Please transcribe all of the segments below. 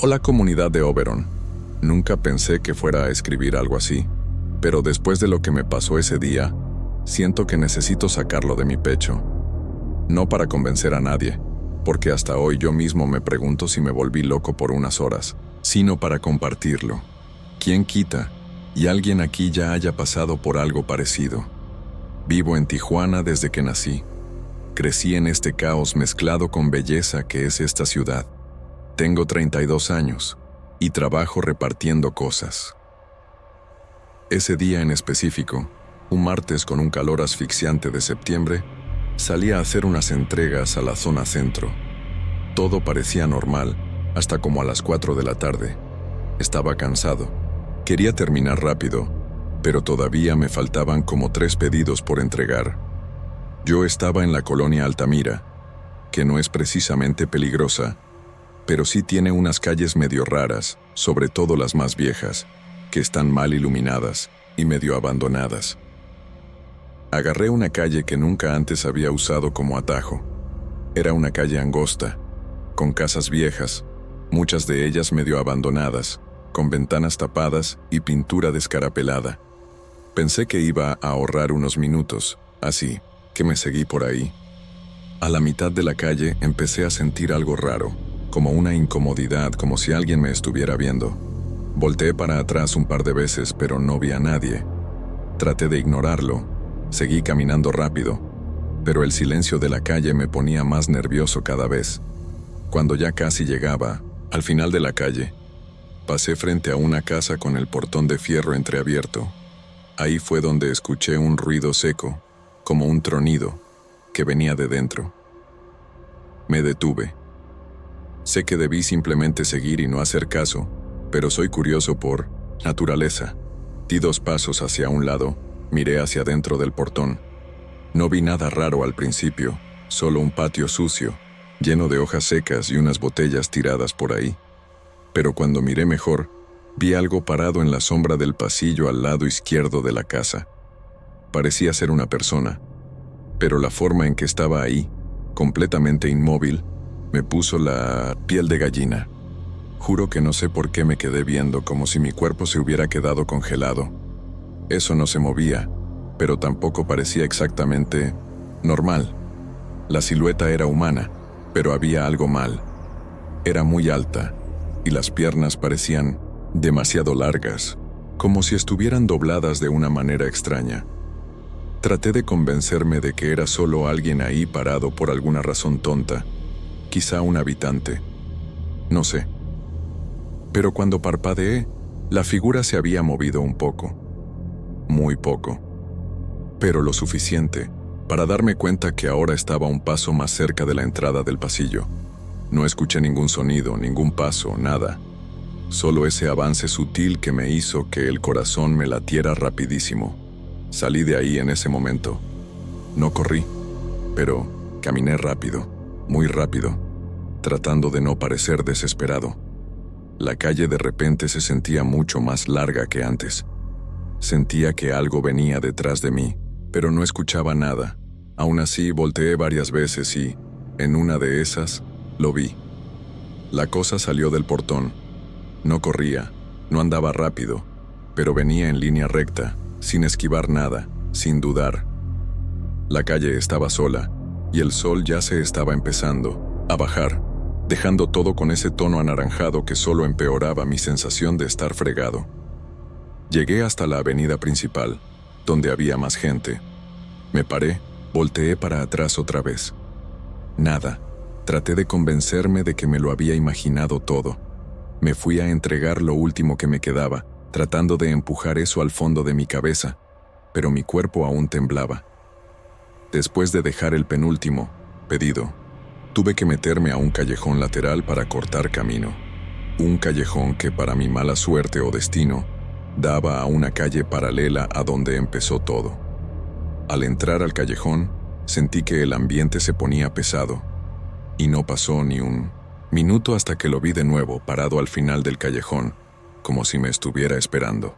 Hola comunidad de Oberon. Nunca pensé que fuera a escribir algo así, pero después de lo que me pasó ese día, siento que necesito sacarlo de mi pecho. No para convencer a nadie, porque hasta hoy yo mismo me pregunto si me volví loco por unas horas, sino para compartirlo. ¿Quién quita y alguien aquí ya haya pasado por algo parecido? Vivo en Tijuana desde que nací. Crecí en este caos mezclado con belleza que es esta ciudad. Tengo 32 años y trabajo repartiendo cosas. Ese día en específico, un martes con un calor asfixiante de septiembre, salí a hacer unas entregas a la zona centro. Todo parecía normal, hasta como a las 4 de la tarde. Estaba cansado. Quería terminar rápido, pero todavía me faltaban como 3 pedidos por entregar. Yo estaba en la colonia Altamira, que no es precisamente peligrosa, pero sí tiene unas calles medio raras, sobre todo las más viejas, que están mal iluminadas y medio abandonadas. Agarré una calle que nunca antes había usado como atajo. Era una calle angosta, con casas viejas, muchas de ellas medio abandonadas, con ventanas tapadas y pintura descarapelada. Pensé que iba a ahorrar unos minutos, así que me seguí por ahí. A la mitad de la calle empecé a sentir algo raro, como una incomodidad, como si alguien me estuviera viendo. Volteé para atrás un par de veces, pero no vi a nadie. Traté de ignorarlo. Seguí caminando rápido, pero el silencio de la calle me ponía más nervioso cada vez. Cuando ya casi llegaba, al final de la calle, pasé frente a una casa con el portón de fierro entreabierto. Ahí fue donde escuché un ruido seco, como un tronido, que venía de dentro. Me detuve. Sé que debí simplemente seguir y no hacer caso, pero soy curioso por naturaleza. Di 2 pasos hacia un lado, miré hacia dentro del portón. No vi nada raro al principio, solo un patio sucio, lleno de hojas secas y unas botellas tiradas por ahí. Pero cuando miré mejor, vi algo parado en la sombra del pasillo al lado izquierdo de la casa. Parecía ser una persona, pero la forma en que estaba ahí, completamente inmóvil, me puso la piel de gallina. Juro que no sé por qué me quedé viendo como si mi cuerpo se hubiera quedado congelado. Eso no se movía, pero tampoco parecía exactamente normal. La silueta era humana, pero había algo mal. Era muy alta, y las piernas parecían demasiado largas, como si estuvieran dobladas de una manera extraña. Traté de convencerme de que era solo alguien ahí parado por alguna razón tonta, quizá un habitante. No sé. Pero cuando parpadeé, la figura se había movido un poco. Muy poco. Pero lo suficiente para darme cuenta que ahora estaba un paso más cerca de la entrada del pasillo. No escuché ningún sonido, ningún paso, nada. Solo ese avance sutil que me hizo que el corazón me latiera rapidísimo. Salí de ahí en ese momento. No corrí, pero caminé rápido, muy rápido, tratando de no parecer desesperado. La calle de repente se sentía mucho más larga que antes. Sentía que algo venía detrás de mí, pero no escuchaba nada. Aún así, volteé varias veces y, en una de esas, lo vi. La cosa salió del portón. No corría, no andaba rápido, pero venía en línea recta, sin esquivar nada, sin dudar. La calle estaba sola, y el sol ya se estaba empezando a bajar, dejando todo con ese tono anaranjado que solo empeoraba mi sensación de estar fregado. Llegué hasta la avenida principal, donde había más gente. Me paré, volteé para atrás otra vez. Nada. Traté de convencerme de que me lo había imaginado todo. Me fui a entregar lo último que me quedaba, tratando de empujar eso al fondo de mi cabeza, pero mi cuerpo aún temblaba. Después de dejar el penúltimo pedido, tuve que meterme a un callejón lateral para cortar camino. Un callejón que, para mi mala suerte o destino, daba a una calle paralela a donde empezó todo. Al entrar al callejón, sentí que el ambiente se ponía pesado, y no pasó ni un minuto hasta que lo vi de nuevo parado al final del callejón, como si me estuviera esperando.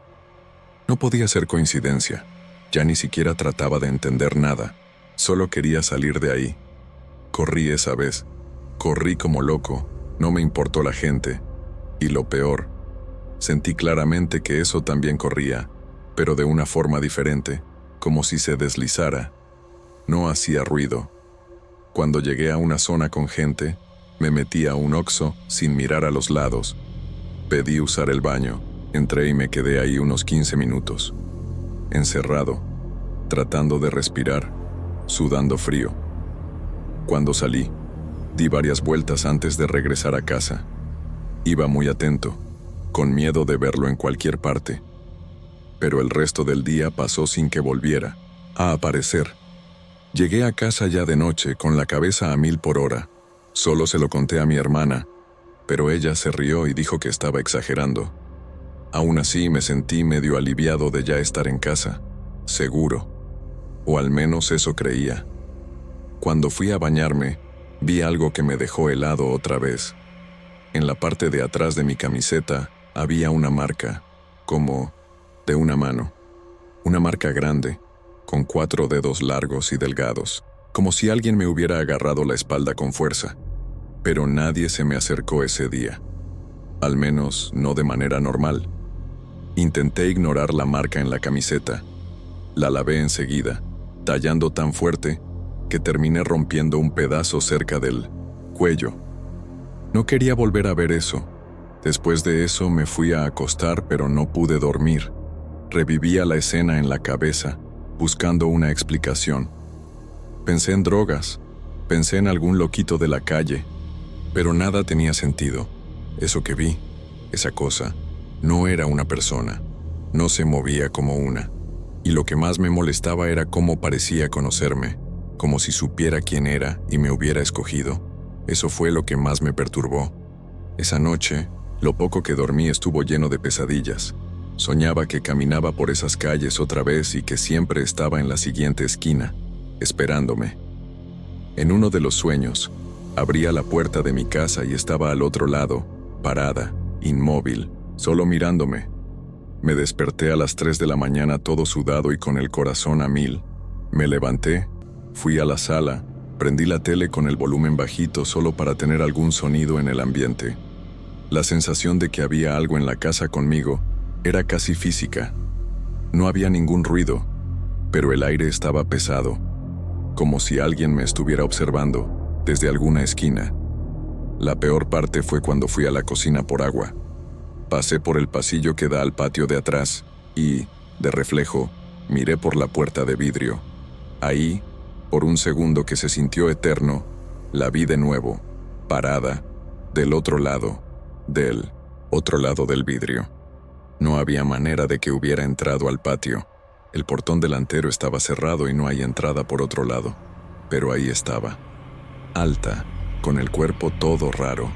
No podía ser coincidencia, ya ni siquiera trataba de entender nada, solo quería salir de ahí. Corrí esa vez, corrí como loco, no me importó la gente, Y lo peor, sentí claramente que eso también corría, pero de una forma diferente, como si se deslizara. No hacía ruido. Cuando llegué a una zona con gente, me metí a un Oxxo sin mirar a los lados. Pedí usar el baño, entré y me quedé ahí unos 15 minutos. Encerrado, tratando de respirar, sudando frío. Cuando salí, di varias vueltas antes de regresar a casa. Iba muy atento, con miedo de verlo en cualquier parte. Pero el resto del día pasó sin que volviera a aparecer. Llegué a casa ya de noche con la cabeza a 1000 por hora. Solo se lo conté a mi hermana, pero ella se rió y dijo que estaba exagerando. Aún así me sentí medio aliviado de ya estar en casa, seguro. O al menos eso creía. Cuando fui a bañarme, vi algo que me dejó helado otra vez. En la parte de atrás de mi camiseta había una marca, como de una mano. Una marca grande, con 4 dedos largos y delgados, como si alguien me hubiera agarrado la espalda con fuerza. Pero nadie se me acercó ese día. Al menos no de manera normal. Intenté ignorar la marca en la camiseta. La lavé enseguida, tallando tan fuerte que terminé rompiendo un pedazo cerca del cuello. No quería volver a ver eso. Después de eso me fui a acostar, pero no pude dormir. Revivía la escena en la cabeza, buscando una explicación. Pensé en drogas, pensé en algún loquito de la calle, pero nada tenía sentido. Eso que vi, esa cosa, no era una persona, no se movía como una. Y lo que más me molestaba era cómo parecía conocerme, como si supiera quién era y me hubiera escogido. Eso fue lo que más me perturbó. Esa noche, lo poco que dormí estuvo lleno de pesadillas. Soñaba que caminaba por esas calles otra vez y que siempre estaba en la siguiente esquina, esperándome. En uno de los sueños, abría la puerta de mi casa y estaba al otro lado, parada, inmóvil, solo mirándome. Me desperté a las 3 de la mañana todo sudado y con el corazón a 1000. Me levanté, fui a la sala, prendí la tele con el volumen bajito solo para tener algún sonido en el ambiente. La sensación de que había algo en la casa conmigo era casi física. No había ningún ruido, pero el aire estaba pesado, como si alguien me estuviera observando desde alguna esquina. La peor parte fue cuando fui a la cocina por agua. Pasé por el pasillo que da al patio de atrás y, de reflejo, miré por la puerta de vidrio. Ahí, por un segundo que se sintió eterno, la vi de nuevo, parada, del otro lado del vidrio. No había manera de que hubiera entrado al patio. El portón delantero estaba cerrado y no hay entrada por otro lado. Pero ahí estaba, alta, con el cuerpo todo raro,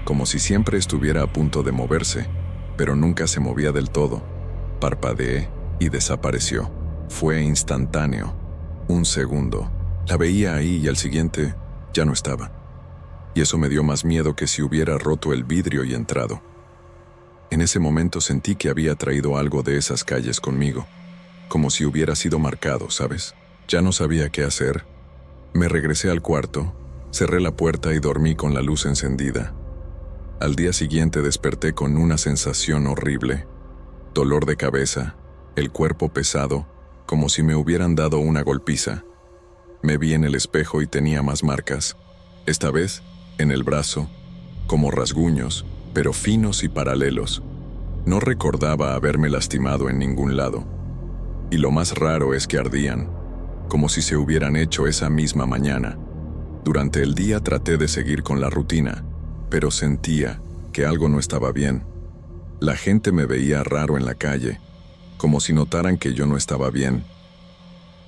como si siempre estuviera a punto de moverse, pero nunca se movía del todo. Parpadeé y desapareció. Fue instantáneo. Un segundo. La veía ahí y al siguiente ya no estaba. Y eso me dio más miedo que si hubiera roto el vidrio y entrado. En ese momento sentí que había traído algo de esas calles conmigo, como si hubiera sido marcado, ¿sabes? Ya no sabía qué hacer. Me regresé al cuarto, cerré la puerta y dormí con la luz encendida. Al día siguiente desperté con una sensación horrible. Dolor de cabeza, el cuerpo pesado, como si me hubieran dado una golpiza. Me vi en el espejo y tenía más marcas. Esta vez, en el brazo, como rasguños, pero finos y paralelos. No recordaba haberme lastimado en ningún lado. Y lo más raro es que ardían, como si se hubieran hecho esa misma mañana. Durante el día traté de seguir con la rutina, pero sentía que algo no estaba bien. La gente me veía raro en la calle, como si notaran que yo no estaba bien.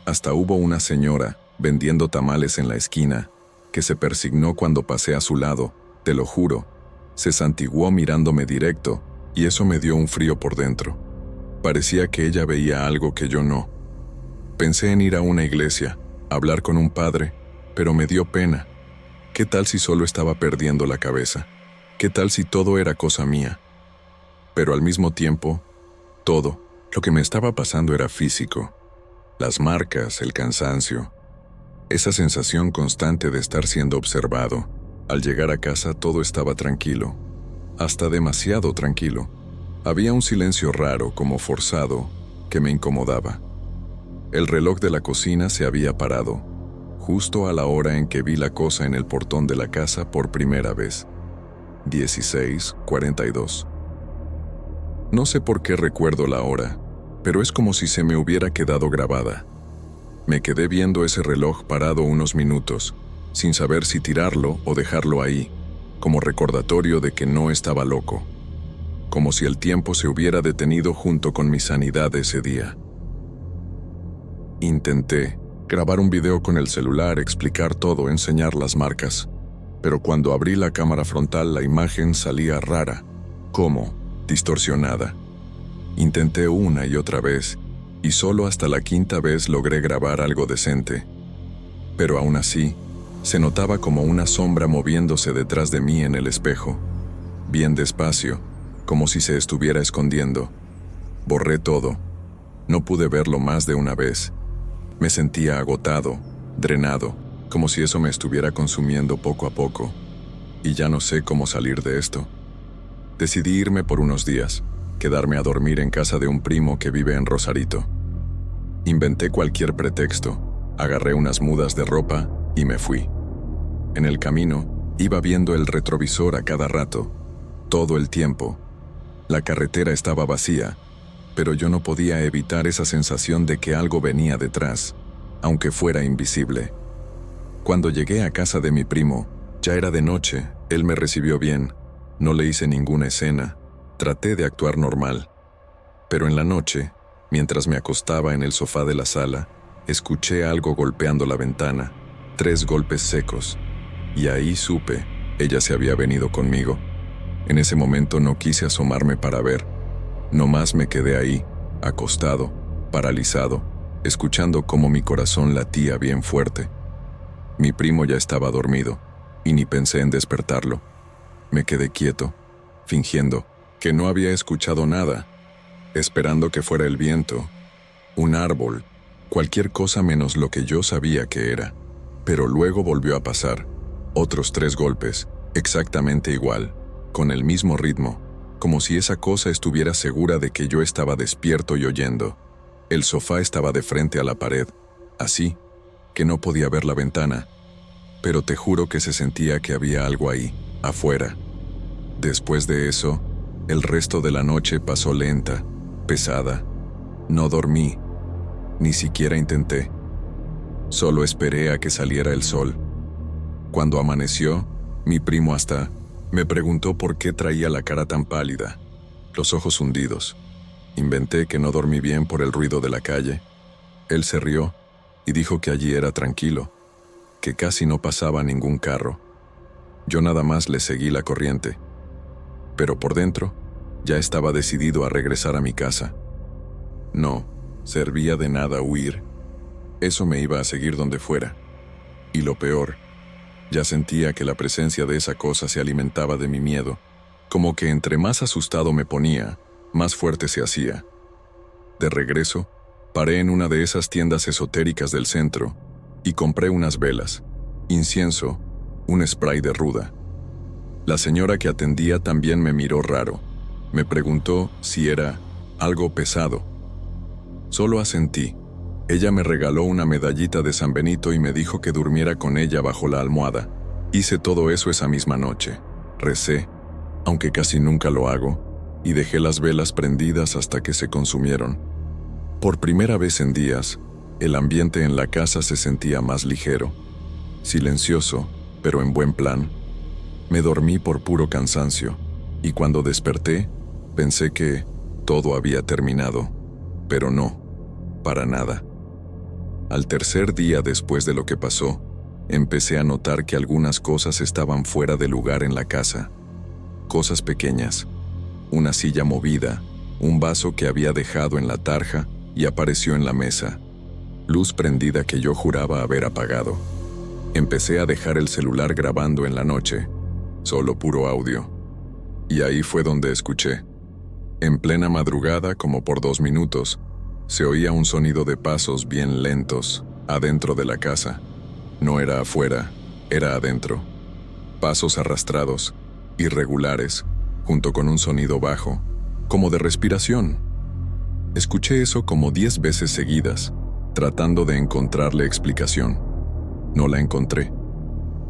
Hasta hubo una señora, vendiendo tamales en la esquina, que se persignó cuando pasé a su lado, te lo juro. Se santiguó mirándome directo, y eso me dio un frío por dentro. Parecía que ella veía algo que yo no. Pensé en ir a una iglesia, hablar con un padre, pero me dio pena. ¿Qué tal si solo estaba perdiendo la cabeza? ¿Qué tal si todo era cosa mía? Pero al mismo tiempo, todo, lo que me estaba pasando era físico. Las marcas, el cansancio, esa sensación constante de estar siendo observado. Al llegar a casa todo estaba tranquilo. hasta demasiado tranquilo. Había un silencio raro, como forzado, que me incomodaba. El reloj de la cocina se había parado, justo a la hora en que vi la cosa en el portón de la casa por primera vez. 16:42. No sé por qué recuerdo la hora, pero es como si se me hubiera quedado grabada. Me quedé viendo ese reloj parado unos minutos, sin saber si tirarlo o dejarlo ahí, como recordatorio de que no estaba loco, como si el tiempo se hubiera detenido junto con mi sanidad ese día. Intenté grabar un video con el celular, explicar todo, enseñar las marcas, pero cuando abrí la cámara frontal la imagen salía rara, como distorsionada. Intenté una y otra vez, y solo hasta la quinta vez logré grabar algo decente. Pero aún así, se notaba como una sombra moviéndose detrás de mí en el espejo, bien despacio, como si se estuviera escondiendo. Borré todo. No pude verlo más de una vez. Me sentía agotado, drenado, como si eso me estuviera consumiendo poco a poco, y ya no sé cómo salir de esto. Decidí irme por unos días, quedarme a dormir en casa de un primo que vive en Rosarito. Inventé cualquier pretexto, agarré unas mudas de ropa y me fui. En el camino, iba viendo el retrovisor a cada rato, todo el tiempo. La carretera estaba vacía, pero yo no podía evitar esa sensación de que algo venía detrás, aunque fuera invisible. Cuando llegué a casa de mi primo, ya era de noche, él me recibió bien, no le hice ninguna escena, traté de actuar normal. Pero en la noche, mientras me acostaba en el sofá de la sala, escuché algo golpeando la ventana, 3 golpes secos, y ahí supe, ella se había venido conmigo. En ese momento no quise asomarme para ver, nomás me quedé ahí, acostado, paralizado, escuchando cómo mi corazón latía bien fuerte. Mi primo ya estaba dormido, y ni pensé en despertarlo. Me quedé quieto, fingiendo que no había escuchado nada, esperando que fuera el viento, un árbol, cualquier cosa menos lo que yo sabía que era. Pero luego volvió a pasar, otros 3 golpes, exactamente igual, con el mismo ritmo, como si esa cosa estuviera segura de que yo estaba despierto y oyendo. El sofá estaba de frente a la pared, así que no podía ver la ventana, pero te juro que se sentía que había algo ahí, afuera. Después de eso, el resto de la noche pasó lenta, pesada. No dormí, ni siquiera intenté. Solo esperé a que saliera el sol. Cuando amaneció, mi primo hasta me preguntó por qué traía la cara tan pálida, los ojos hundidos. Inventé que no dormí bien por el ruido de la calle. Él se rió y dijo que allí era tranquilo, que casi no pasaba ningún carro. Yo nada más le seguí la corriente. Pero por dentro, ya estaba decidido a regresar a mi casa. No servía de nada huir. Eso me iba a seguir donde fuera. Y lo peor, ya sentía que la presencia de esa cosa se alimentaba de mi miedo, como que entre más asustado me ponía, más fuerte se hacía. De regreso, paré en una de esas tiendas esotéricas del centro y compré unas velas, incienso, un spray de ruda. La señora que atendía también me miró raro. Me preguntó si era algo pesado. Solo asentí. Ella me regaló una medallita de San Benito y me dijo que durmiera con ella bajo la almohada. Hice todo eso esa misma noche. Recé, aunque casi nunca lo hago, y dejé las velas prendidas hasta que se consumieron. Por primera vez en días, el ambiente en la casa se sentía más ligero, silencioso, pero en buen plan. Me dormí por puro cansancio, y cuando desperté, pensé que todo había terminado, pero no, para nada. Al tercer día después de lo que pasó, empecé a notar que algunas cosas estaban fuera de lugar en la casa. Cosas pequeñas, una silla movida, un vaso que había dejado en la tarja y apareció en la mesa, luz prendida que yo juraba haber apagado. Empecé a dejar el celular grabando en la noche, solo puro audio. Y ahí fue donde escuché. En plena madrugada, como por 2 minutos, se oía un sonido de pasos bien lentos, adentro de la casa. No era afuera, era adentro. Pasos arrastrados, irregulares, junto con un sonido bajo, como de respiración. Escuché eso como 10 veces seguidas, tratando de encontrarle explicación. No la encontré.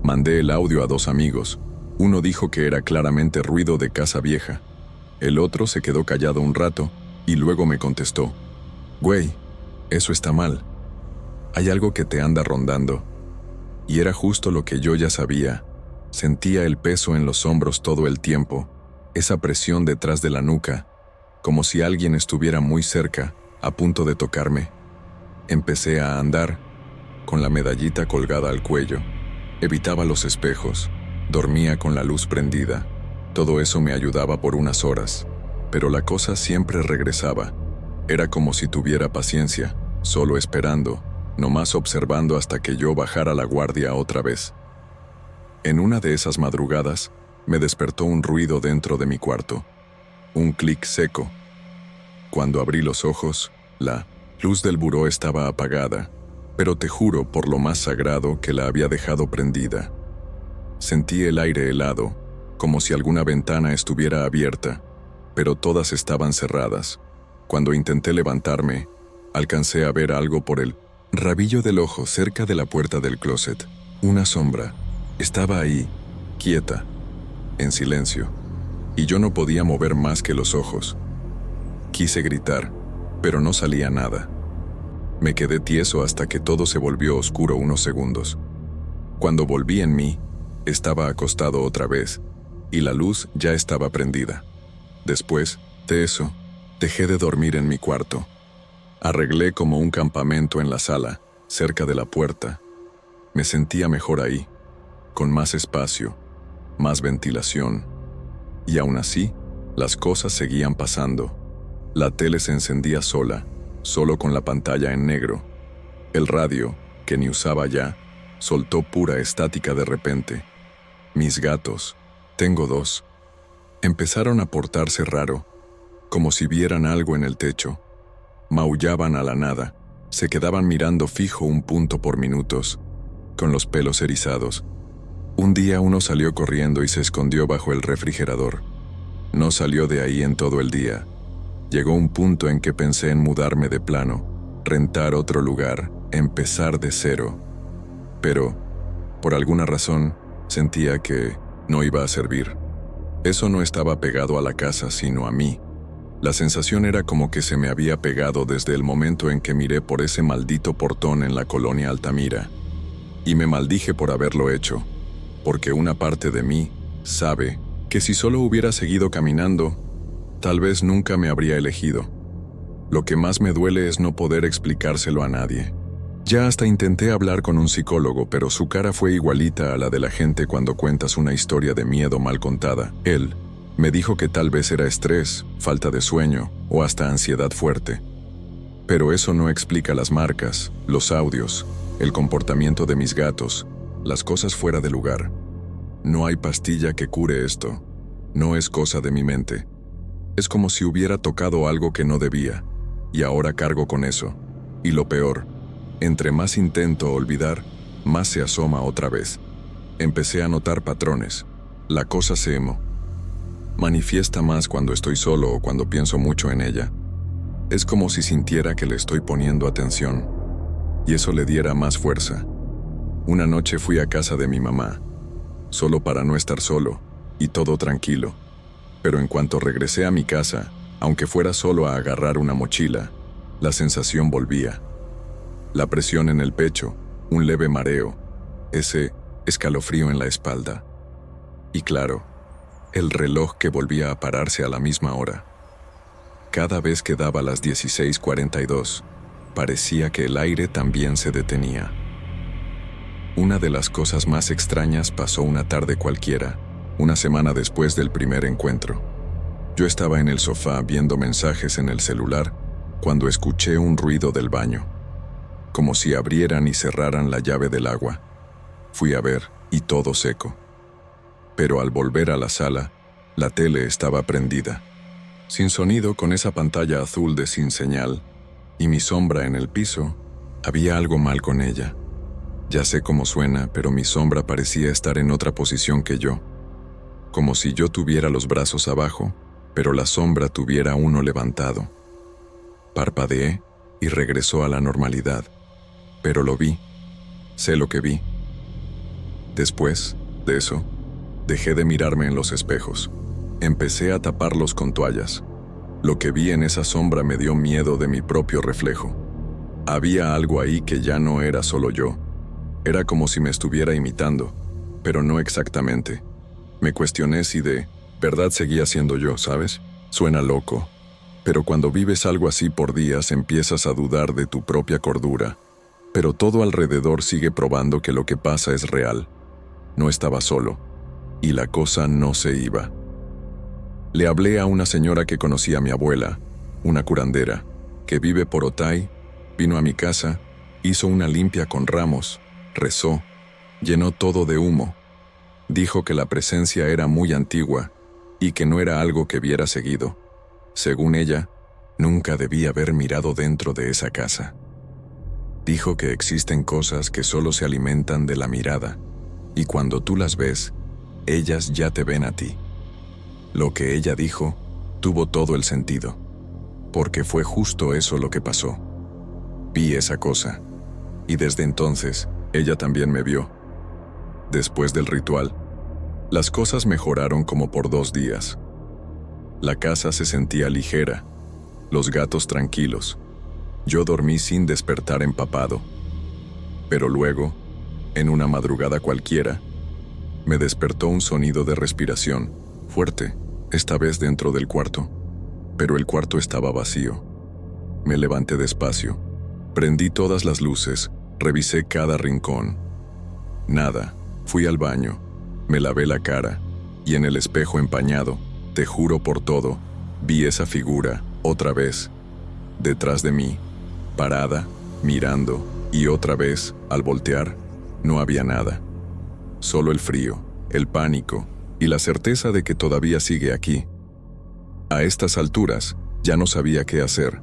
Mandé el audio a 2 amigos. Uno dijo que era claramente ruido de casa vieja. El otro se quedó callado un rato y luego me contestó: «Güey, eso está mal. Hay algo que te anda rondando». Y era justo lo que yo ya sabía. Sentía el peso en los hombros todo el tiempo, esa presión detrás de la nuca, como si alguien estuviera muy cerca, a punto de tocarme. Empecé a andar, con la medallita colgada al cuello. Evitaba los espejos, dormía con la luz prendida. Todo eso me ayudaba por unas horas, pero la cosa siempre regresaba. Era como si tuviera paciencia, solo esperando, nomás observando hasta que yo bajara la guardia otra vez. En una de esas madrugadas, me despertó un ruido dentro de mi cuarto. Un clic seco. Cuando abrí los ojos, la luz del buró estaba apagada, pero te juro por lo más sagrado que la había dejado prendida. Sentí el aire helado, como si alguna ventana estuviera abierta, pero todas estaban cerradas. Cuando intenté levantarme, alcancé a ver algo por el rabillo del ojo cerca de la puerta del closet. Una sombra. Estaba ahí, quieta, en silencio, y yo no podía mover más que los ojos. Quise gritar, pero no salía nada. Me quedé tieso hasta que todo se volvió oscuro unos segundos. Cuando volví en mí, estaba acostado otra vez, y la luz ya estaba prendida. Después de eso, dejé de dormir en mi cuarto. Arreglé como un campamento en la sala, cerca de la puerta. Me sentía mejor ahí, con más espacio, más ventilación. Y aún así, las cosas seguían pasando. La tele se encendía sola, solo con la pantalla en negro. El radio, que ni usaba ya, soltó pura estática de repente. Mis gatos, tengo 2, empezaron a portarse raro, como si vieran algo en el techo. Maullaban a la nada, se quedaban mirando fijo un punto por minutos, con los pelos erizados. Un día uno salió corriendo y se escondió bajo el refrigerador. No salió de ahí en todo el día. Llegó un punto en que pensé en mudarme de plano, rentar otro lugar, empezar de cero. Pero, por alguna razón, sentía que no iba a servir. Eso no estaba pegado a la casa, sino a mí. La sensación era como que se me había pegado desde el momento en que miré por ese maldito portón en la colonia Altamira. Y me maldije por haberlo hecho, porque una parte de mí sabe que si solo hubiera seguido caminando, tal vez nunca me habría elegido. Lo que más me duele es no poder explicárselo a nadie. Ya hasta intenté hablar con un psicólogo, pero su cara fue igualita a la de la gente cuando cuentas una historia de miedo mal contada. Él me dijo que tal vez era estrés, falta de sueño o hasta ansiedad fuerte. Pero eso no explica las marcas, los audios, el comportamiento de mis gatos, las cosas fuera de lugar. No hay pastilla que cure esto. No es cosa de mi mente. Es como si hubiera tocado algo que no debía, y ahora cargo con eso. Y lo peor, entre más intento olvidar, más se asoma otra vez. Empecé a notar patrones. La cosa se manifiesta más cuando estoy solo o cuando pienso mucho en ella. Es como si sintiera que le estoy poniendo atención, y eso le diera más fuerza. Una noche fui a casa de mi mamá, solo para no estar solo, y todo tranquilo. Pero en cuanto regresé a mi casa, aunque fuera solo a agarrar una mochila, la sensación volvía. La presión en el pecho, un leve mareo, ese escalofrío en la espalda. Y claro, el reloj que volvía a pararse a la misma hora. Cada vez que daba las 16:42, parecía que el aire también se detenía. Una de las cosas más extrañas pasó una tarde cualquiera, una semana después del primer encuentro. Yo estaba en el sofá viendo mensajes en el celular cuando escuché un ruido del baño, como si abrieran y cerraran la llave del agua. Fui a ver, y todo seco. Pero al volver a la sala, la tele estaba prendida, sin sonido, con esa pantalla azul de sin señal, y mi sombra en el piso. Había algo mal con ella. Ya sé cómo suena, pero mi sombra parecía estar en otra posición que yo. como si yo tuviera los brazos abajo, pero la sombra tuviera uno levantado. Parpadeé y regresó a la normalidad, pero lo vi, sé lo que vi. Después de eso, dejé de mirarme en los espejos. Empecé a taparlos con toallas. Lo que vi en esa sombra me dio miedo de mi propio reflejo. Había algo ahí que ya no era solo yo. Era como si me estuviera imitando, pero no exactamente. Me cuestioné si de verdad seguía siendo yo, ¿sabes? Suena loco, pero cuando vives algo así por días empiezas a dudar de tu propia cordura. Pero todo alrededor sigue probando que lo que pasa es real. No estaba solo, y la cosa no se iba. Le hablé a una señora que conocía a mi abuela, una curandera, que vive por Otay. Vino a mi casa, hizo una limpia con ramos, rezó, llenó todo de humo. Dijo que la presencia era muy antigua y que no era algo que viera seguido. Según ella, nunca debía haber mirado dentro de esa casa. Dijo que existen cosas que solo se alimentan de la mirada, y cuando tú las ves, ellas ya te ven a ti. Lo que ella dijo tuvo todo el sentido, porque fue justo eso lo que pasó. Vi esa cosa, y desde entonces, ella también me vio. Después del ritual, las cosas mejoraron como por 2 días. La casa se sentía ligera, los gatos tranquilos. Yo dormí sin despertar empapado. Pero luego, en una madrugada cualquiera, me despertó un sonido de respiración, fuerte, esta vez dentro del cuarto. Pero el cuarto estaba vacío. Me levanté despacio, prendí todas las luces, revisé cada rincón. Nada. Fui al baño, me lavé la cara, y en el espejo empañado, te juro por todo, vi esa figura, otra vez, detrás de mí, parada, mirando, y otra vez, al voltear, no había nada. Solo el frío, el pánico, y la certeza de que todavía sigue aquí. A estas alturas, ya no sabía qué hacer.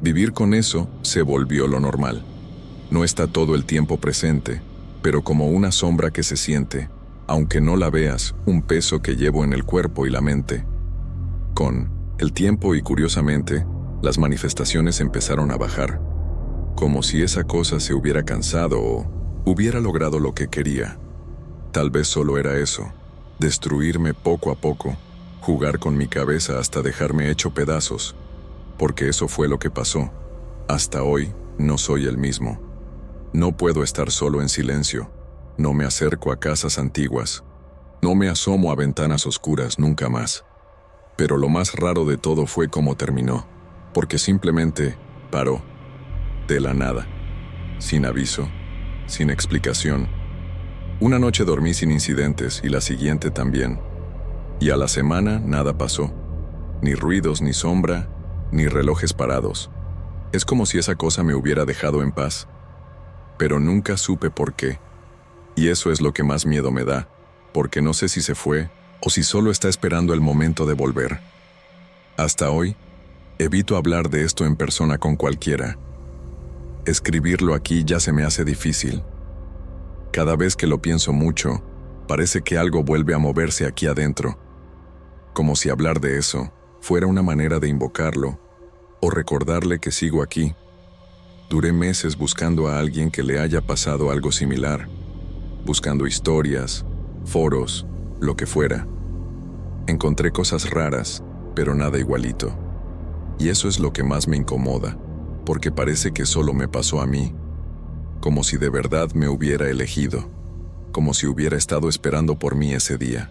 Vivir con eso se volvió lo normal. No está todo el tiempo presente, pero como una sombra que se siente, aunque no la veas, un peso que llevo en el cuerpo y la mente. Con el tiempo y curiosamente, las manifestaciones empezaron a bajar, como si esa cosa se hubiera cansado o hubiera logrado lo que quería. Tal vez solo era eso, destruirme poco a poco, jugar con mi cabeza hasta dejarme hecho pedazos, porque eso fue lo que pasó. Hasta hoy, no soy el mismo. No puedo estar solo en silencio. No me acerco a casas antiguas. No me asomo a ventanas oscuras nunca más. Pero lo más raro de todo fue cómo terminó, porque simplemente paró, de la nada, sin aviso, sin explicación. Una noche dormí sin incidentes y la siguiente también. Y a la semana nada pasó. Ni ruidos, ni sombra, ni relojes parados. Es como si esa cosa me hubiera dejado en paz. Pero nunca supe por qué. Y eso es lo que más miedo me da, porque no sé si se fue o si solo está esperando el momento de volver. Hasta hoy, evito hablar de esto en persona con cualquiera. Escribirlo aquí ya se me hace difícil. Cada vez que lo pienso mucho, parece que algo vuelve a moverse aquí adentro, como si hablar de eso fuera una manera de invocarlo o recordarle que sigo aquí. Duré meses buscando a alguien que le haya pasado algo similar, buscando historias, foros, lo que fuera. Encontré cosas raras, pero nada igualito. Y eso es lo que más me incomoda, porque parece que solo me pasó a mí, como si de verdad me hubiera elegido, como si hubiera estado esperando por mí ese día.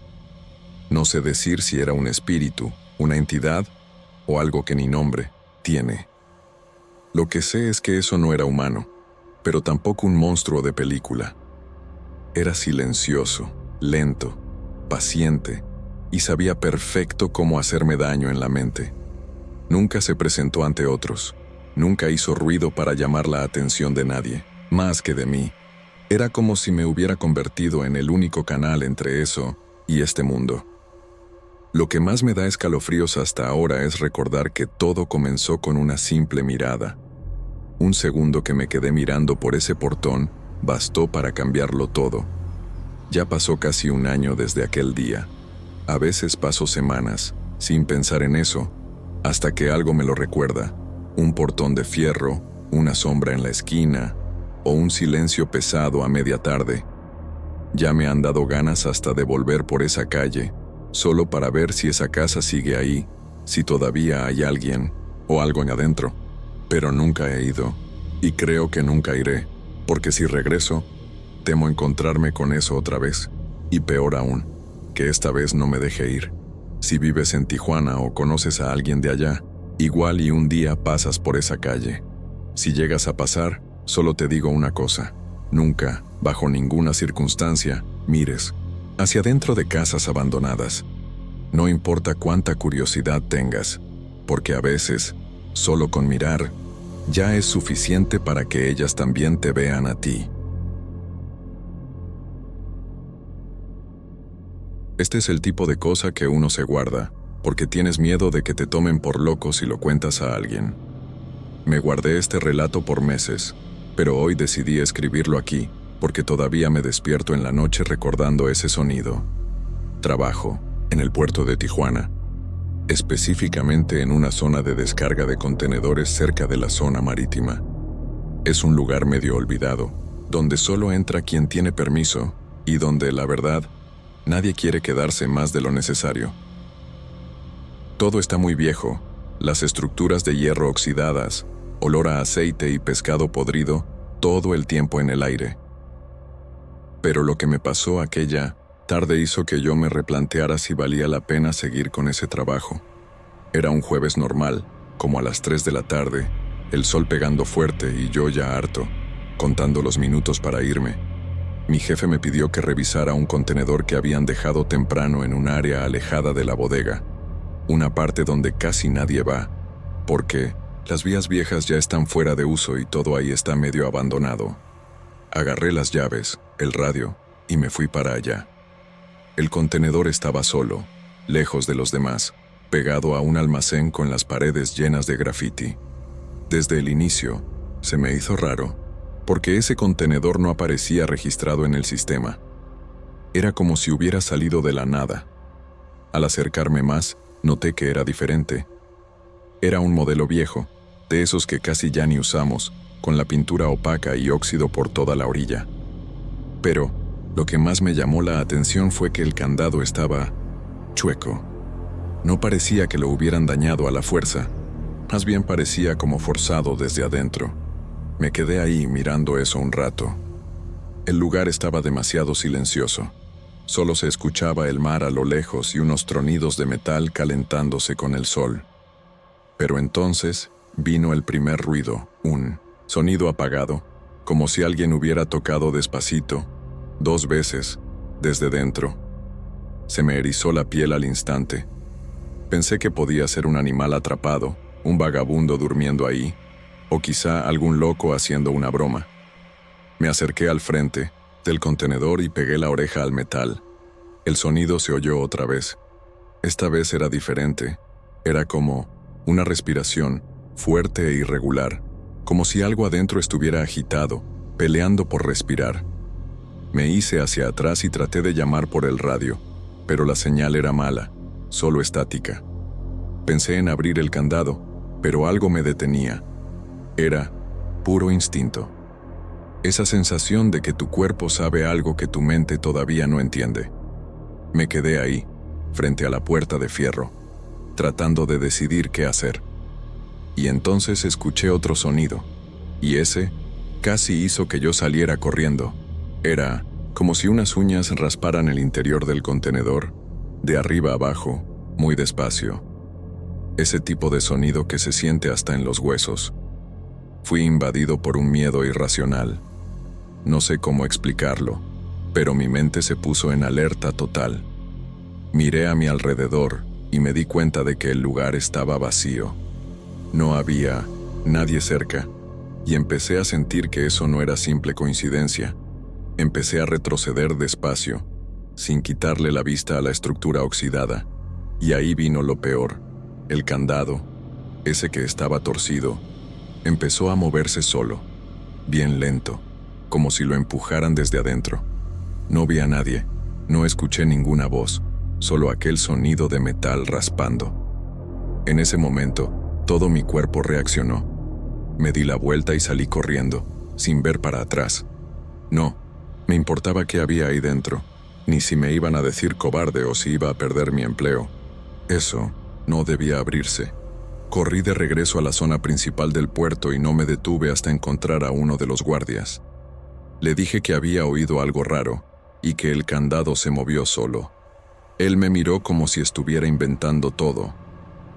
No sé decir si era un espíritu, una entidad o algo que ni nombre tiene. Lo que sé es que eso no era humano, pero tampoco un monstruo de película. Era silencioso, lento, paciente, y sabía perfecto cómo hacerme daño en la mente. Nunca se presentó ante otros, nunca hizo ruido para llamar la atención de nadie, más que de mí. Era como si me hubiera convertido en el único canal entre eso y este mundo. Lo que más me da escalofríos hasta ahora es recordar que todo comenzó con una simple mirada. Un segundo que me quedé mirando por ese portón bastó para cambiarlo todo. Ya pasó casi un año desde aquel día. A veces paso semanas sin pensar en eso, hasta que algo me lo recuerda. Un portón de fierro, una sombra en la esquina, o un silencio pesado a media tarde. Ya me han dado ganas hasta de volver por esa calle, solo para ver si esa casa sigue ahí, si todavía hay alguien o algo en adentro. Pero nunca he ido, y creo que nunca iré, porque si regreso, temo encontrarme con eso otra vez, y peor aún, que esta vez no me deje ir. Si vives en Tijuana o conoces a alguien de allá, igual y un día pasas por esa calle. Si llegas a pasar, solo te digo una cosa: nunca, bajo ninguna circunstancia, mires hacia dentro de casas abandonadas. No importa cuánta curiosidad tengas, porque a veces, solo con mirar, ya es suficiente para que ellas también te vean a ti. Este es el tipo de cosa que uno se guarda, porque tienes miedo de que te tomen por loco si lo cuentas a alguien. Me guardé este relato por meses, pero hoy decidí escribirlo aquí, porque todavía me despierto en la noche recordando ese sonido. Trabajo en el puerto de Tijuana, específicamente en una zona de descarga de contenedores cerca de la zona marítima. Es un lugar medio olvidado, donde solo entra quien tiene permiso, y donde, la verdad, nadie quiere quedarse más de lo necesario. Todo está muy viejo, las estructuras de hierro oxidadas, olor a aceite y pescado podrido, todo el tiempo en el aire. Pero lo que me pasó aquella tarde hizo que yo me replanteara si valía la pena seguir con ese trabajo. Era un jueves normal, como a las 3 de la tarde, el sol pegando fuerte y yo ya harto, contando los minutos para irme. Mi jefe me pidió que revisara un contenedor que habían dejado temprano en un área alejada de la bodega, una parte donde casi nadie va, porque las vías viejas ya están fuera de uso y todo ahí está medio abandonado. Agarré las llaves, el radio, y me fui para allá. El contenedor estaba solo, lejos de los demás, pegado a un almacén con las paredes llenas de graffiti. Desde el inicio, se me hizo raro, porque ese contenedor no aparecía registrado en el sistema. Era como si hubiera salido de la nada. Al acercarme más, noté que era diferente. Era un modelo viejo, de esos que casi ya ni usamos, con la pintura opaca y óxido por toda la orilla. Pero lo que más me llamó la atención fue que el candado estaba chueco. No parecía que lo hubieran dañado a la fuerza, más bien parecía como forzado desde adentro. Me quedé ahí mirando eso un rato. El lugar estaba demasiado silencioso. Solo se escuchaba el mar a lo lejos y unos tronidos de metal calentándose con el sol. Pero entonces vino el primer ruido, un sonido apagado, como si alguien hubiera tocado despacito, 2 veces, desde dentro. Se me erizó la piel al instante. Pensé que podía ser un animal atrapado, un vagabundo durmiendo ahí, o quizá algún loco haciendo una broma. Me acerqué al frente del contenedor y pegué la oreja al metal. El sonido se oyó otra vez. Esta vez era diferente. Era como una respiración fuerte e irregular, como si algo adentro estuviera agitado, peleando por respirar. Me hice hacia atrás y traté de llamar por el radio, pero la señal era mala, solo estática. Pensé en abrir el candado, pero algo me detenía. Era puro instinto. Esa sensación de que tu cuerpo sabe algo que tu mente todavía no entiende. Me quedé ahí, frente a la puerta de fierro, tratando de decidir qué hacer. Y entonces escuché otro sonido, y ese casi hizo que yo saliera corriendo. Era como si unas uñas rasparan el interior del contenedor, de arriba abajo, muy despacio. Ese tipo de sonido que se siente hasta en los huesos. Fui invadido por un miedo irracional. No sé cómo explicarlo, pero mi mente se puso en alerta total. Miré a mi alrededor y me di cuenta de que el lugar estaba vacío. No había nadie cerca, y empecé a sentir que eso no era simple coincidencia. Empecé a retroceder despacio, sin quitarle la vista a la estructura oxidada, y ahí vino lo peor. El candado, ese que estaba torcido, empezó a moverse solo, bien lento, como si lo empujaran desde adentro. No vi a nadie, no escuché ninguna voz, solo aquel sonido de metal raspando. En ese momento, todo mi cuerpo reaccionó. Me di la vuelta y salí corriendo, sin ver para atrás. No me importaba qué había ahí dentro, ni si me iban a decir cobarde o si iba a perder mi empleo. Eso no debía abrirse. Corrí de regreso a la zona principal del puerto y no me detuve hasta encontrar a uno de los guardias. Le dije que había oído algo raro y que el candado se movió solo. Él me miró como si estuviera inventando todo.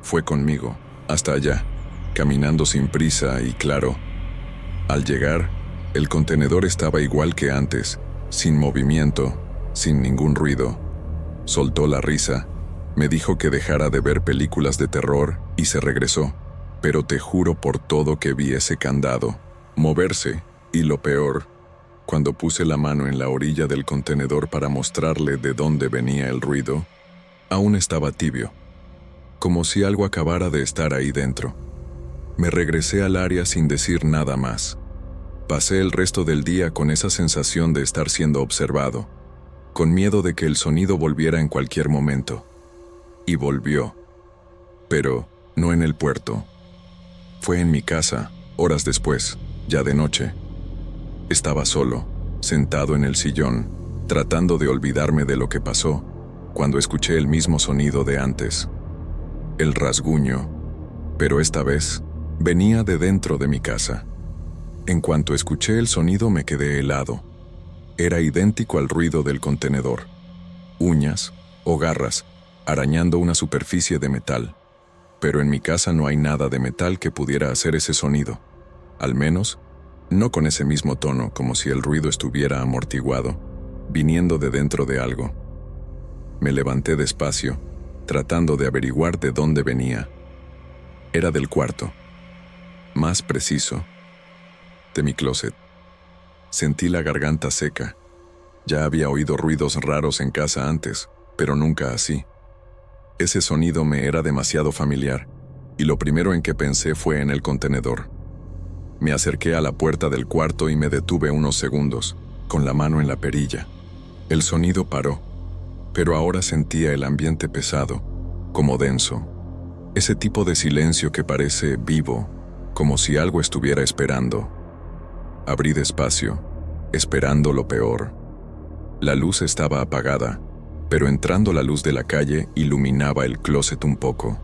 Fue conmigo, hasta allá, caminando sin prisa y claro. Al llegar, el contenedor estaba igual que antes, sin movimiento, sin ningún ruido. Soltó la risa, me dijo que dejara de ver películas de terror y se regresó. Pero te juro por todo que vi ese candado moverse, y lo peor, cuando puse la mano en la orilla del contenedor para mostrarle de dónde venía el ruido, aún estaba tibio, como si algo acabara de estar ahí dentro. Me regresé al área sin decir nada más. Pasé el resto del día con esa sensación de estar siendo observado, con miedo de que el sonido volviera en cualquier momento. Y volvió. Pero no en el puerto. Fue en mi casa, horas después, ya de noche. Estaba solo, sentado en el sillón, tratando de olvidarme de lo que pasó, cuando escuché el mismo sonido de antes. El rasguño, pero esta vez venía de dentro de mi casa. En cuanto escuché el sonido me quedé helado. Era idéntico al ruido del contenedor. Uñas o garras arañando una superficie de metal. Pero en mi casa no hay nada de metal que pudiera hacer ese sonido. Al menos, no con ese mismo tono, como si el ruido estuviera amortiguado, viniendo de dentro de algo. Me levanté despacio, tratando de averiguar de dónde venía. Era del cuarto. Más preciso, de mi closet. Sentí la garganta seca. Ya había oído ruidos raros en casa antes, pero nunca así. Ese sonido me era demasiado familiar, y lo primero en que pensé fue en el contenedor. Me acerqué a la puerta del cuarto y me detuve unos segundos, con la mano en la perilla. El sonido paró, pero ahora sentía el ambiente pesado, como denso. Ese tipo de silencio que parece vivo, como si algo estuviera esperando. Abrí despacio, esperando lo peor. La luz estaba apagada, pero entrando la luz de la calle iluminaba el closet un poco.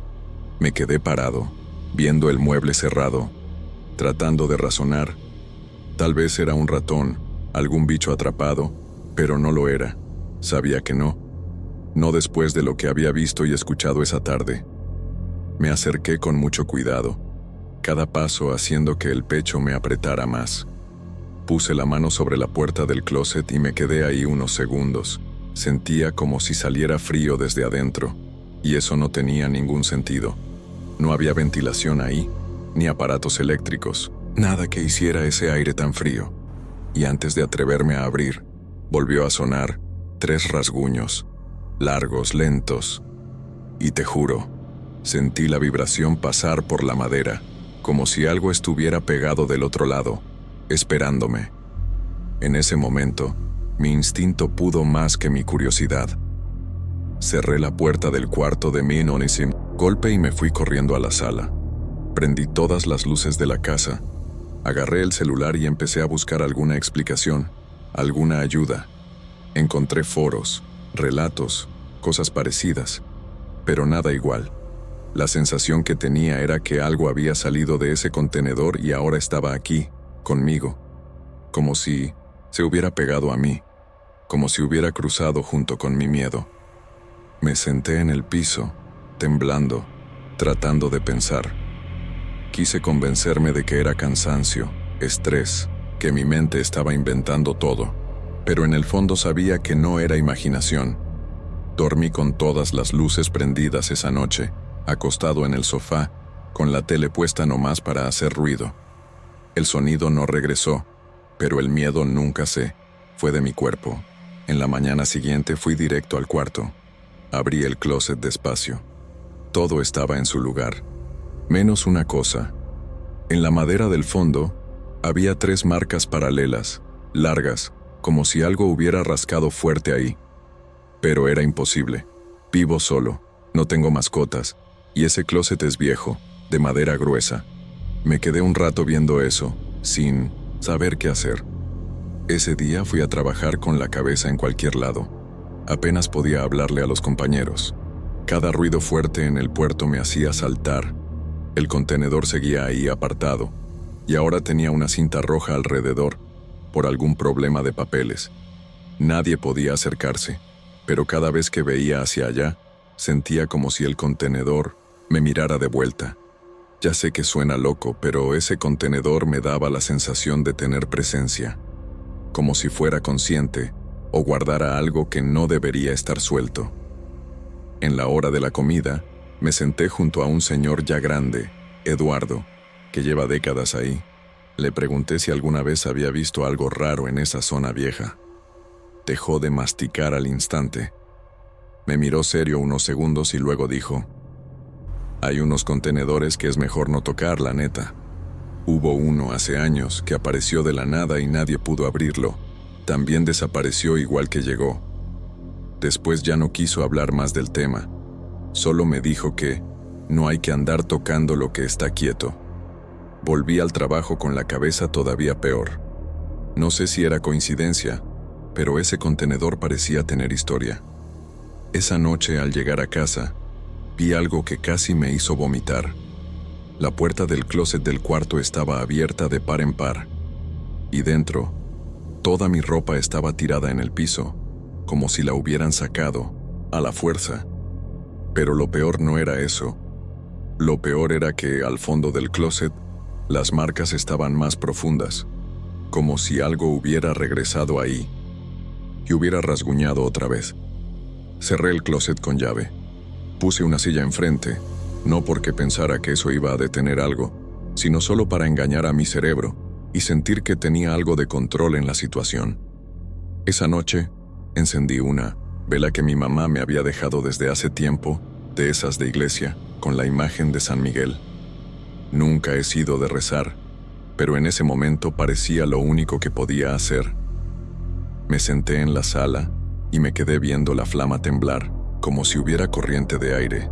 Me quedé parado, viendo el mueble cerrado, tratando de razonar. Tal vez era un ratón, algún bicho atrapado, pero no lo era. Sabía que no. No después de lo que había visto y escuchado esa tarde. Me acerqué con mucho cuidado, cada paso haciendo que el pecho me apretara más. Puse la mano sobre la puerta del closet y me quedé ahí unos segundos. Sentía como si saliera frío desde adentro, y eso no tenía ningún sentido. No había ventilación ahí, ni aparatos eléctricos, nada que hiciera ese aire tan frío. Y antes de atreverme a abrir, volvió a sonar 3 rasguños, largos, lentos. Y te juro, sentí la vibración pasar por la madera, como si algo estuviera pegado del otro lado, esperándome. En ese momento, mi instinto pudo más que mi curiosidad. Cerré la puerta del cuarto de mi Onisim, golpe y me fui corriendo a la sala. Prendí todas las luces de la casa. Agarré el celular y empecé a buscar alguna explicación, alguna ayuda. Encontré foros, relatos, cosas parecidas, pero nada igual. La sensación que tenía era que algo había salido de ese contenedor y ahora estaba aquí, conmigo, como si se hubiera pegado a mí, como si hubiera cruzado junto con mi miedo. Me senté en el piso, temblando, tratando de pensar. Quise convencerme de que era cansancio, estrés, que mi mente estaba inventando todo, pero en el fondo sabía que no era imaginación. Dormí con todas las luces prendidas esa noche, acostado en el sofá, con la tele puesta nomás para hacer ruido. El sonido no regresó, pero el miedo nunca se fue de mi cuerpo. En la mañana siguiente fui directo al cuarto. Abrí el closet despacio. Todo estaba en su lugar, menos una cosa. En la madera del fondo había 3 marcas paralelas, largas, como si algo hubiera rascado fuerte ahí. Pero era imposible. Vivo solo, no tengo mascotas, y ese closet es viejo, de madera gruesa. Me quedé un rato viendo eso, sin saber qué hacer. Ese día fui a trabajar con la cabeza en cualquier lado. Apenas podía hablarle a los compañeros. Cada ruido fuerte en el puerto me hacía saltar. El contenedor seguía ahí apartado, y ahora tenía una cinta roja alrededor, por algún problema de papeles. Nadie podía acercarse, pero cada vez que veía hacia allá, sentía como si el contenedor me mirara de vuelta. Ya sé que suena loco, pero ese contenedor me daba la sensación de tener presencia, como si fuera consciente o guardara algo que no debería estar suelto. En la hora de la comida, me senté junto a un señor ya grande, Eduardo, que lleva décadas ahí. Le pregunté si alguna vez había visto algo raro en esa zona vieja. Dejó de masticar al instante. Me miró serio unos segundos y luego dijo: «Hay unos contenedores que es mejor no tocar, la neta. Hubo uno hace años que apareció de la nada y nadie pudo abrirlo. También desapareció igual que llegó». Después ya no quiso hablar más del tema. Solo me dijo que no hay que andar tocando lo que está quieto. Volví al trabajo con la cabeza todavía peor. No sé si era coincidencia, pero ese contenedor parecía tener historia. Esa noche, al llegar a casa, vi algo que casi me hizo vomitar. La puerta del closet del cuarto estaba abierta de par en par, y dentro, toda mi ropa estaba tirada en el piso, como si la hubieran sacado, a la fuerza. Pero lo peor no era eso. Lo peor era que, al fondo del closet, las marcas estaban más profundas, como si algo hubiera regresado ahí y hubiera rasguñado otra vez. Cerré el closet con llave. Puse una silla enfrente, no porque pensara que eso iba a detener algo, sino solo para engañar a mi cerebro y sentir que tenía algo de control en la situación. Esa noche, encendí una vela que mi mamá me había dejado desde hace tiempo, de esas de iglesia, con la imagen de San Miguel. Nunca he sido de rezar, pero en ese momento parecía lo único que podía hacer. Me senté en la sala y me quedé viendo la flama temblar, como si hubiera corriente de aire,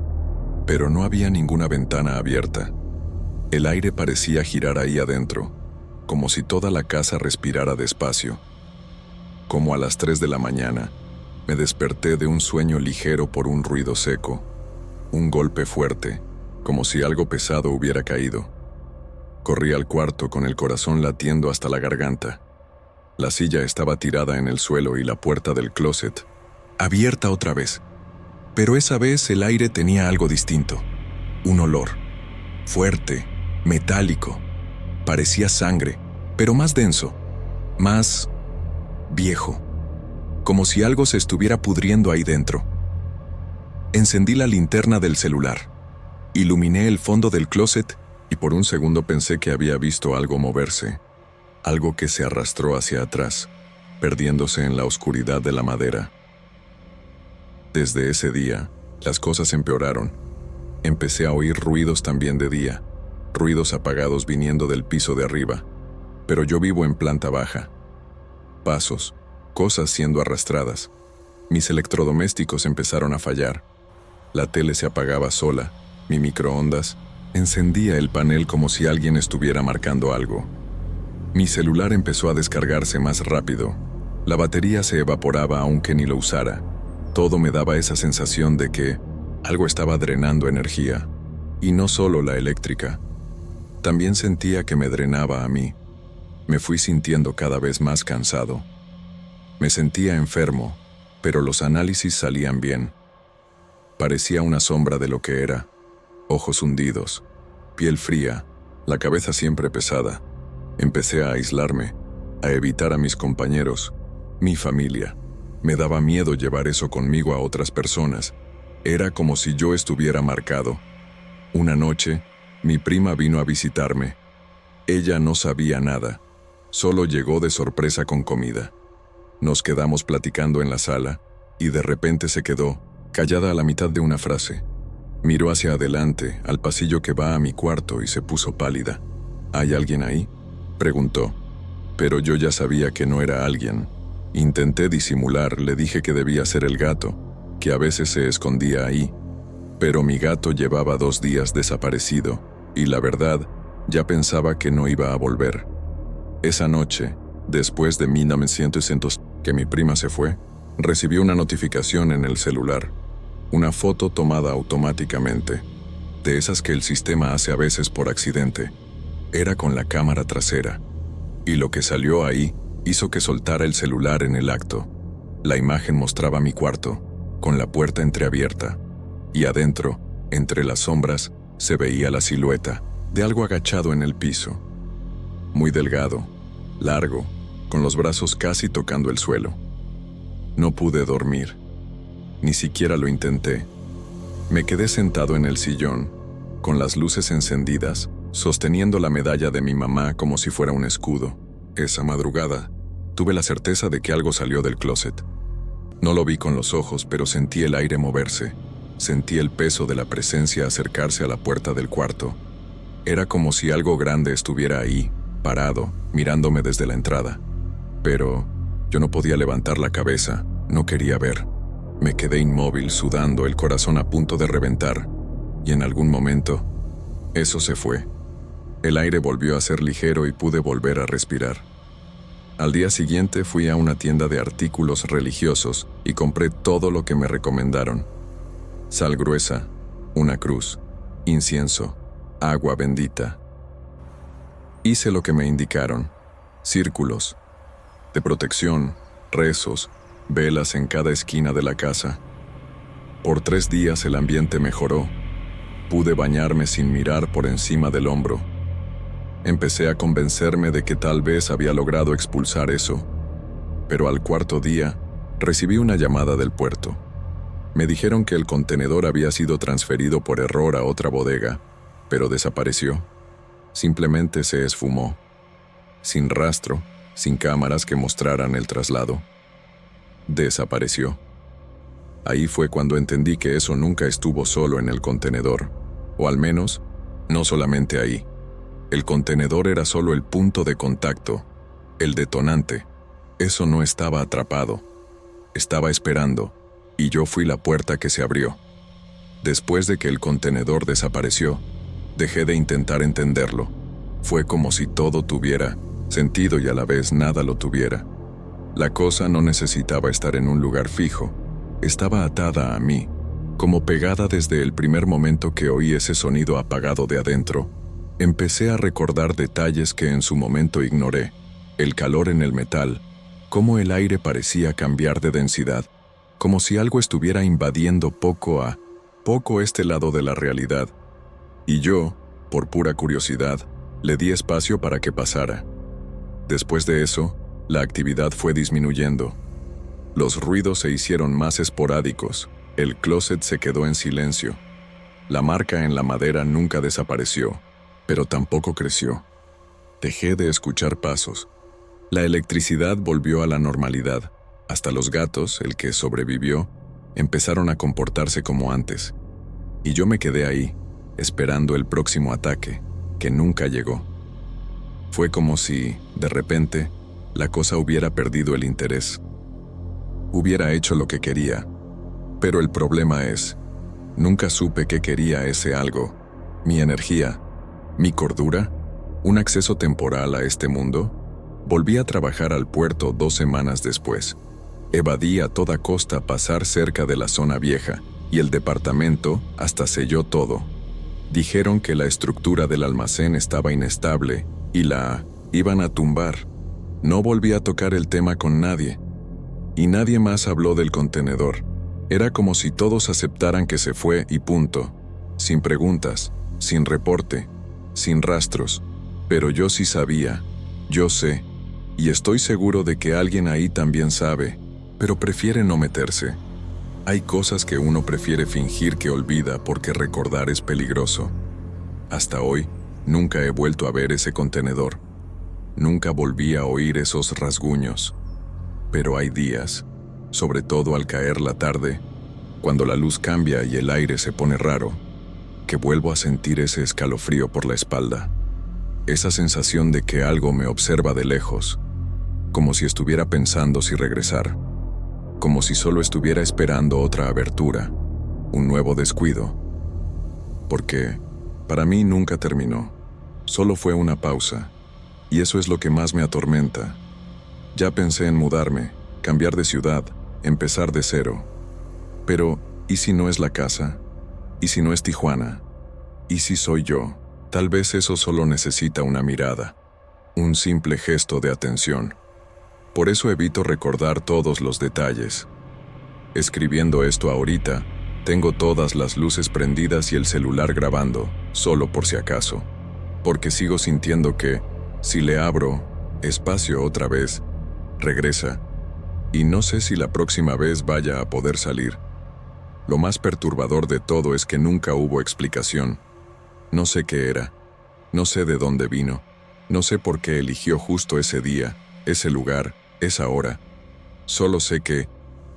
pero no había ninguna ventana abierta. El aire parecía girar ahí adentro, como si toda la casa respirara despacio. Como a las 3 de la mañana, me desperté de un sueño ligero por un ruido seco, un golpe fuerte, como si algo pesado hubiera caído. Corrí al cuarto con el corazón latiendo hasta la garganta. La silla estaba tirada en el suelo y la puerta del closet abierta otra vez. Pero esa vez el aire tenía algo distinto. Un olor, fuerte, metálico. Parecía sangre, pero más denso, más viejo, como si algo se estuviera pudriendo ahí dentro. Encendí la linterna del celular. Iluminé el fondo del closet y por un segundo pensé que había visto algo moverse, algo que se arrastró hacia atrás, perdiéndose en la oscuridad de la madera. Desde ese día, las cosas empeoraron. Empecé a oír ruidos también de día, ruidos apagados viniendo del piso de arriba, pero yo vivo en planta baja. Pasos, cosas siendo arrastradas. Mis electrodomésticos empezaron a fallar. La tele se apagaba sola. Mi microondas encendía el panel como si alguien estuviera marcando algo. Mi celular empezó a descargarse más rápido. La batería se evaporaba aunque ni lo usara. Todo me daba esa sensación de que algo estaba drenando energía. Y no solo la eléctrica. También sentía que me drenaba a mí. Me fui sintiendo cada vez más cansado. Me sentía enfermo, pero los análisis salían bien. Parecía una sombra de lo que era. Ojos hundidos, piel fría, la cabeza siempre pesada. Empecé a aislarme, a evitar a mis compañeros, mi familia. Me daba miedo llevar eso conmigo a otras personas. Era como si yo estuviera marcado. Una noche, mi prima vino a visitarme. Ella no sabía nada, solo llegó de sorpresa con comida. Nos quedamos platicando en la sala, y de repente se quedó, callada a la mitad de una frase. Miró hacia adelante, al pasillo que va a mi cuarto y se puso pálida. ¿Hay alguien ahí?, preguntó. Pero yo ya sabía que no era alguien. Intenté disimular, le dije que debía ser el gato. que a veces se escondía ahí, pero mi gato llevaba 2 días desaparecido y la verdad, ya pensaba que no iba a volver. Esa noche, después de 1900 que mi prima se fue, recibí una notificación en el celular, una foto tomada automáticamente, de esas que el sistema hace a veces por accidente. Era con la cámara trasera, y lo que salió ahí hizo que soltara el celular en el acto. La imagen mostraba mi cuarto, con la puerta entreabierta, y adentro, entre las sombras, se veía la silueta de algo agachado en el piso. Muy delgado, largo, con los brazos casi tocando el suelo. No pude dormir. Ni siquiera lo intenté. Me quedé sentado en el sillón, con las luces encendidas, sosteniendo la medalla de mi mamá como si fuera un escudo. Esa madrugada, tuve la certeza de que algo salió del closet. No lo vi con los ojos, pero sentí el aire moverse. Sentí el peso de la presencia acercarse a la puerta del cuarto. Era como si algo grande estuviera ahí, parado, mirándome desde la entrada. Pero yo no podía levantar la cabeza, no quería ver. Me quedé inmóvil, sudando, el corazón a punto de reventar. Y en algún momento, eso se fue. El aire volvió a ser ligero y pude volver a respirar. Al día siguiente fui a una tienda de artículos religiosos y compré todo lo que me recomendaron. Sal gruesa, una cruz, incienso, agua bendita. Hice lo que me indicaron. Círculos de protección, rezos, velas en cada esquina de la casa. Por 3 días el ambiente mejoró. Pude bañarme sin mirar por encima del hombro. Empecé a convencerme de que tal vez había logrado expulsar eso. Pero al 4.º día, recibí una llamada del puerto. Me dijeron que el contenedor había sido transferido por error a otra bodega, pero desapareció. Simplemente se esfumó. Sin rastro, sin cámaras que mostraran el traslado. Desapareció. Ahí fue cuando entendí que eso nunca estuvo solo en el contenedor, o al menos, no solamente ahí. El contenedor era solo el punto de contacto, el detonante. Eso no estaba atrapado. Estaba esperando, y yo fui la puerta que se abrió. Después de que el contenedor desapareció, dejé de intentar entenderlo. Fue como si todo tuviera sentido y a la vez nada lo tuviera. La cosa no necesitaba estar en un lugar fijo. Estaba atada a mí, como pegada desde el primer momento que oí ese sonido apagado de adentro. Empecé a recordar detalles que en su momento ignoré. El calor en el metal, cómo el aire parecía cambiar de densidad, como si algo estuviera invadiendo poco a poco este lado de la realidad. Y yo, por pura curiosidad, le di espacio para que pasara. Después de eso, la actividad fue disminuyendo. Los ruidos se hicieron más esporádicos. El closet se quedó en silencio. La marca en la madera nunca desapareció, pero tampoco creció. Dejé de escuchar pasos. La electricidad volvió a la normalidad. Hasta los gatos, el que sobrevivió, empezaron a comportarse como antes. Y yo me quedé ahí, esperando el próximo ataque, que nunca llegó. Fue como si, de repente, la cosa hubiera perdido el interés. Hubiera hecho lo que quería. Pero el problema es, nunca supe qué quería ese algo. Mi energía, mi cordura, un acceso temporal a este mundo. Volví a trabajar al puerto 2 semanas después. Evadí a toda costa pasar cerca de la zona vieja, y el departamento hasta selló todo. Dijeron que la estructura del almacén estaba inestable y la iban a tumbar. No volví a tocar el tema con nadie. Y nadie más habló del contenedor. Era como si todos aceptaran que se fue y punto. Sin preguntas, sin reporte, sin rastros. Pero yo sí sabía, yo sé, y estoy seguro de que alguien ahí también sabe, pero prefiere no meterse. Hay cosas que uno prefiere fingir que olvida porque recordar es peligroso. Hasta hoy, nunca he vuelto a ver ese contenedor. Nunca volví a oír esos rasguños. Pero hay días, sobre todo al caer la tarde, cuando la luz cambia y el aire se pone raro, que vuelvo a sentir ese escalofrío por la espalda. Esa sensación de que algo me observa de lejos, como si estuviera pensando si regresar. como si solo estuviera esperando otra abertura, un nuevo descuido. Porque para mí nunca terminó, solo fue una pausa, y eso es lo que más me atormenta. Ya pensé en mudarme, cambiar de ciudad, empezar de cero. Pero, ¿y si no es la casa? ¿Y si no es Tijuana? ¿Y si soy yo? Tal vez eso solo necesita una mirada, un simple gesto de atención. Por eso evito recordar todos los detalles. Escribiendo esto ahorita, tengo todas las luces prendidas y el celular grabando, solo por si acaso. Porque sigo sintiendo que, si le abro espacio otra vez, regresa. Y no sé si la próxima vez vaya a poder salir. Lo más perturbador de todo es que nunca hubo explicación. No sé qué era. No sé de dónde vino. No sé por qué eligió justo ese día, ese lugar, esa hora. Solo sé que,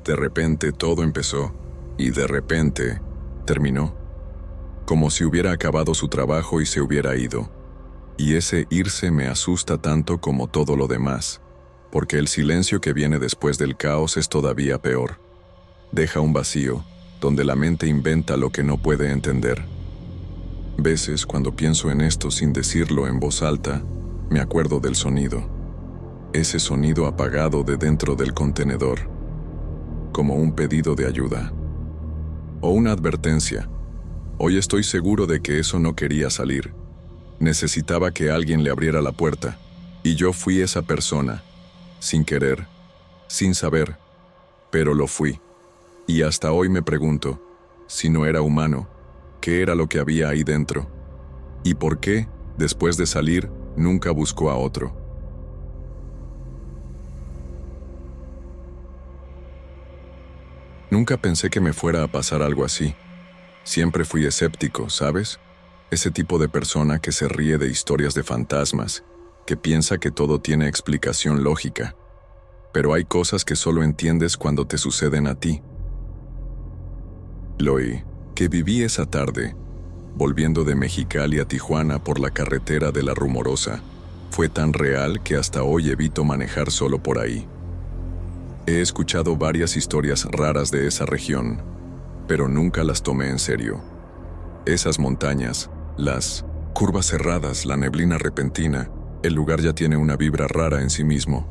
de repente todo empezó, y de repente, terminó. Como si hubiera acabado su trabajo y se hubiera ido. Y ese irse me asusta tanto como todo lo demás, porque el silencio que viene después del caos es todavía peor. Deja un vacío, donde la mente inventa lo que no puede entender. Veces, cuando pienso en esto sin decirlo en voz alta, me acuerdo del sonido. Ese sonido apagado de dentro del contenedor, como un pedido de ayuda. O una advertencia. Hoy estoy seguro de que eso no quería salir. Necesitaba que alguien le abriera la puerta, y yo fui esa persona, sin querer, sin saber, pero lo fui. Y hasta hoy me pregunto, si no era humano, ¿qué era lo que había ahí dentro? ¿Y por qué, después de salir, nunca buscó a otro? Nunca pensé que me fuera a pasar algo así. Siempre fui escéptico, ¿sabes? Ese tipo de persona que se ríe de historias de fantasmas, que piensa que todo tiene explicación lógica. Pero hay cosas que solo entiendes cuando te suceden a ti. Lo que viví esa tarde, volviendo de Mexicali a Tijuana por la carretera de La Rumorosa, fue tan real que hasta hoy evito manejar solo por ahí. He escuchado varias historias raras de esa región, pero nunca las tomé en serio. Esas montañas, las curvas cerradas, la neblina repentina, el lugar ya tiene una vibra rara en sí mismo.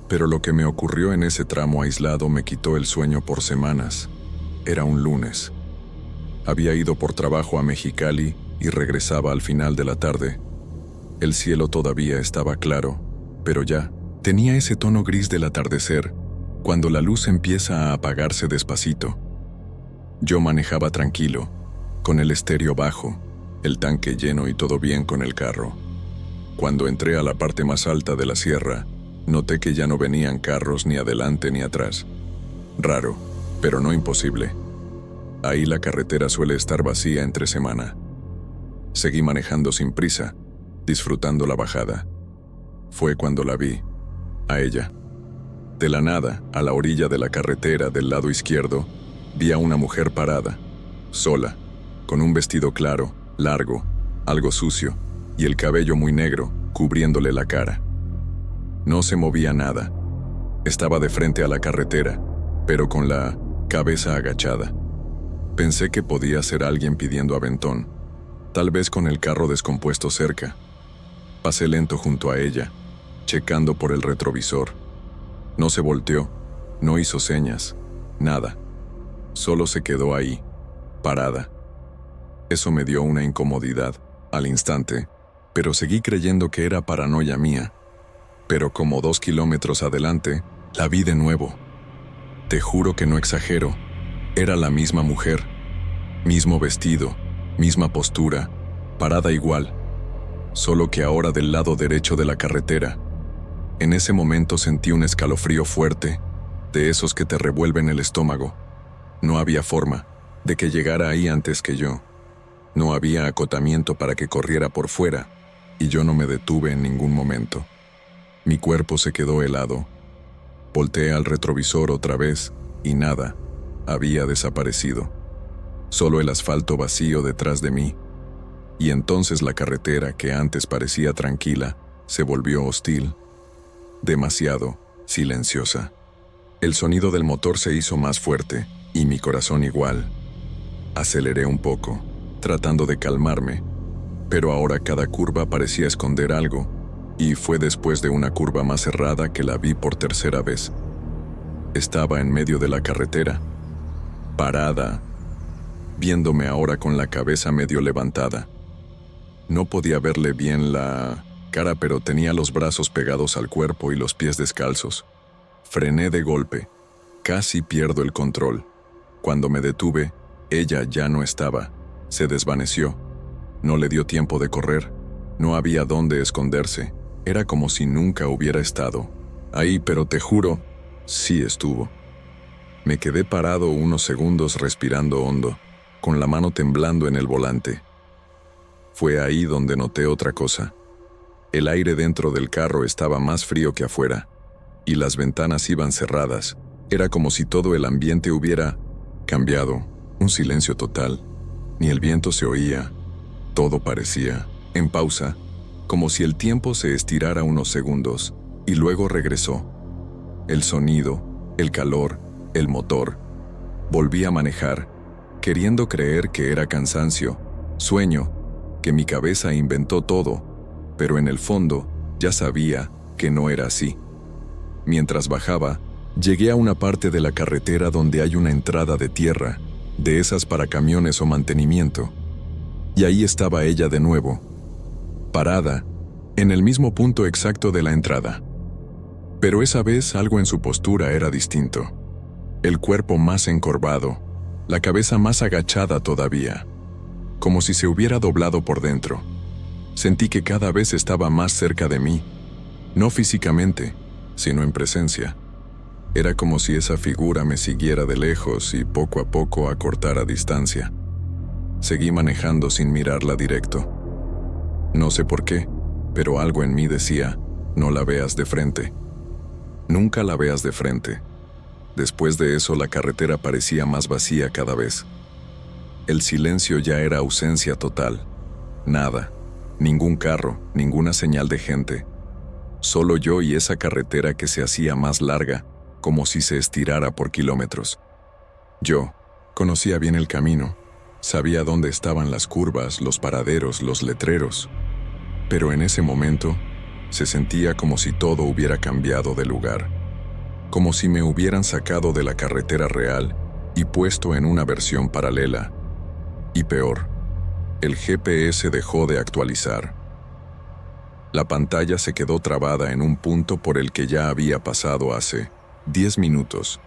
Pero lo que me ocurrió en ese tramo aislado me quitó el sueño por semanas. Era un lunes. Había ido por trabajo a Mexicali y regresaba al final de la tarde. El cielo todavía estaba claro, pero ya tenía ese tono gris del atardecer, cuando la luz empieza a apagarse despacito. Yo manejaba tranquilo, con el estéreo bajo, el tanque lleno y todo bien con el carro. Cuando entré a la parte más alta de la sierra, noté que ya no venían carros ni adelante ni atrás. Raro, pero no imposible. Ahí la carretera suele estar vacía entre semana. Seguí manejando sin prisa, disfrutando la bajada. Fue cuando la vi, a ella. De la nada, a la orilla de la carretera del lado izquierdo, vi a una mujer parada, sola, con un vestido claro, largo, algo sucio, y el cabello muy negro, cubriéndole la cara. No se movía nada. Estaba de frente a la carretera, pero con la cabeza agachada. Pensé que podía ser alguien pidiendo aventón, tal vez con el carro descompuesto cerca. Pasé lento junto a ella, checando por el retrovisor. No se volteó, no hizo señas, nada. Solo se quedó ahí, parada. Eso me dio una incomodidad, al instante, pero seguí creyendo que era paranoia mía. Pero como 2 kilómetros adelante, la vi de nuevo. Te juro que no exagero, era la misma mujer, mismo vestido, misma postura, parada igual, solo que ahora del lado derecho de la carretera. En ese momento sentí un escalofrío fuerte, de esos que te revuelven el estómago. No había forma de que llegara ahí antes que yo. No había acotamiento para que corriera por fuera, y yo no me detuve en ningún momento. Mi cuerpo se quedó helado. Volteé al retrovisor otra vez, y nada, había desaparecido. Solo el asfalto vacío detrás de mí. Y entonces la carretera, que antes parecía tranquila, se volvió hostil. Demasiado silenciosa. El sonido del motor se hizo más fuerte, y mi corazón igual. Aceleré un poco, tratando de calmarme, pero ahora cada curva parecía esconder algo, y fue después de una curva más cerrada que la vi por tercera vez. Estaba en medio de la carretera, parada, viéndome ahora con la cabeza medio levantada. No podía verle bien la cara, pero tenía los brazos pegados al cuerpo y los pies descalzos. Frené de golpe. Casi pierdo el control. Cuando me detuve, ella ya no estaba. Se desvaneció. No le dio tiempo de correr. No había dónde esconderse. Era como si nunca hubiera estado ahí, pero te juro, sí estuvo. Me quedé parado unos segundos respirando hondo, con la mano temblando en el volante. Fue ahí donde noté otra cosa. El aire dentro del carro estaba más frío que afuera, y las ventanas iban cerradas. Era como si todo el ambiente hubiera cambiado, un silencio total. Ni el viento se oía. Todo parecía en pausa, como si el tiempo se estirara unos segundos, y luego regresó. El sonido, el calor, el motor. Volví a manejar, queriendo creer que era cansancio, sueño, que mi cabeza inventó todo, pero en el fondo ya sabía que no era así. Mientras bajaba, llegué a una parte de la carretera donde hay una entrada de tierra, de esas para camiones o mantenimiento. Y ahí estaba ella de nuevo, parada, en el mismo punto exacto de la entrada. Pero esa vez algo en su postura era distinto. El cuerpo más encorvado, la cabeza más agachada todavía, como si se hubiera doblado por dentro. Sentí que cada vez estaba más cerca de mí, no físicamente, sino en presencia. Era como si esa figura me siguiera de lejos y poco a poco acortara distancia. Seguí manejando sin mirarla directo. No sé por qué, pero algo en mí decía, no la veas de frente. Nunca la veas de frente. Después de eso, la carretera parecía más vacía cada vez. El silencio ya era ausencia total. Nada, ningún carro, ninguna señal de gente. Solo yo y esa carretera que se hacía más larga, como si se estirara por kilómetros. Yo conocía bien el camino, sabía dónde estaban las curvas, los paraderos, los letreros. Pero en ese momento, se sentía como si todo hubiera cambiado de lugar. Como si me hubieran sacado de la carretera real y puesto en una versión paralela. Y peor, el GPS dejó de actualizar. La pantalla se quedó trabada en un punto por el que ya había pasado hace 10 minutos.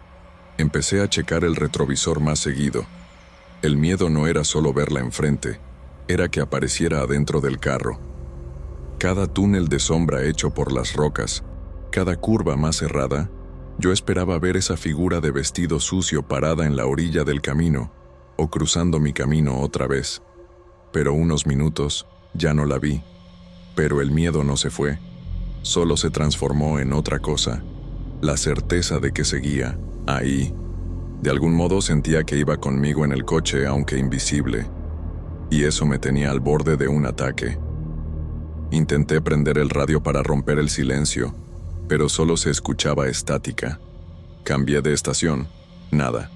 Empecé a checar el retrovisor más seguido. El miedo no era solo verla enfrente, era que apareciera adentro del carro. Cada túnel de sombra hecho por las rocas, cada curva más cerrada, yo esperaba ver esa figura de vestido sucio parada en la orilla del camino, o cruzando mi camino otra vez. Pero unos minutos, ya no la vi. Pero el miedo no se fue, solo se transformó en otra cosa, la certeza de que seguía ahí. De algún modo sentía que iba conmigo en el coche, aunque invisible, y eso me tenía al borde de un ataque. Intenté prender el radio para romper el silencio, pero solo se escuchaba estática. Cambié de estación, nada.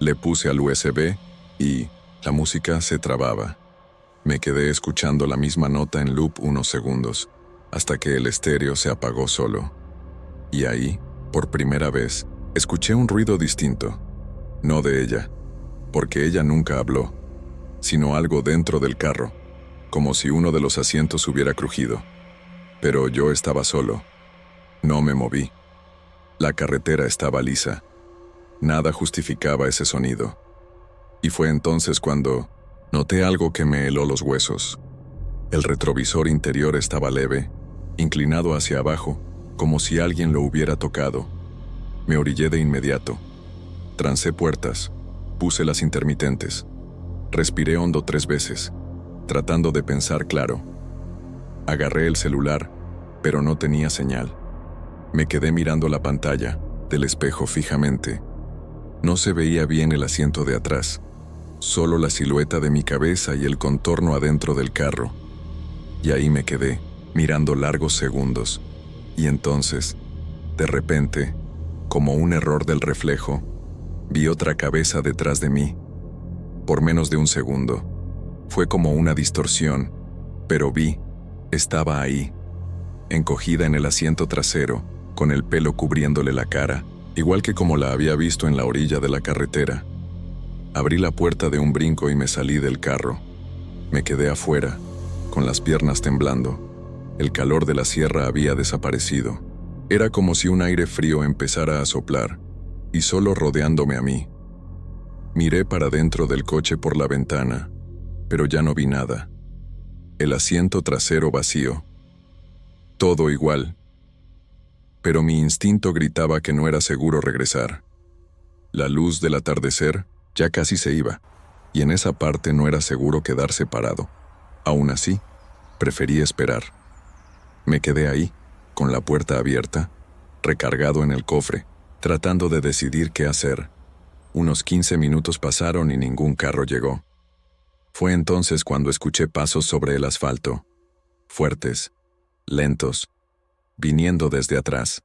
Le puse al USB y la música se trababa. Me quedé escuchando la misma nota en loop unos segundos, hasta que el estéreo se apagó solo. Y ahí, por primera vez, escuché un ruido distinto. No de ella, porque ella nunca habló, sino algo dentro del carro, como si uno de los asientos hubiera crujido. Pero yo estaba solo. No me moví. La carretera estaba lisa. Nada justificaba ese sonido. Y fue entonces cuando noté algo que me heló los huesos. El retrovisor interior estaba leve, inclinado hacia abajo, como si alguien lo hubiera tocado. Me orillé de inmediato. Trancé puertas, puse las intermitentes. Respiré hondo 3 veces, tratando de pensar claro. Agarré el celular, pero no tenía señal. Me quedé mirando la pantalla del espejo fijamente. No se veía bien el asiento de atrás, solo la silueta de mi cabeza y el contorno adentro del carro. Y ahí me quedé, mirando largos segundos. Y entonces, de repente, Como un error del reflejo, vi otra cabeza detrás de mí. Por menos de un segundo. Fue como una distorsión, pero estaba ahí, encogida en el asiento trasero, con el pelo cubriéndole la cara, igual que como la había visto en la orilla de la carretera. Abrí la puerta de un brinco y me salí del carro. Me quedé afuera, con las piernas temblando. El calor de la sierra había desaparecido. Era como si un aire frío empezara a soplar, y solo rodeándome a mí. Miré para dentro del coche por la ventana, pero ya no vi nada. El asiento trasero vacío. Todo igual. Pero mi instinto gritaba que no era seguro regresar. La luz del atardecer ya casi se iba, y en esa parte no era seguro quedarse parado. Aún así, preferí esperar. Me quedé ahí, con la puerta abierta, recargado en el cofre, tratando de decidir qué hacer. Unos 15 minutos pasaron y ningún carro llegó. Fue entonces cuando escuché pasos sobre el asfalto, fuertes, lentos, viniendo desde atrás.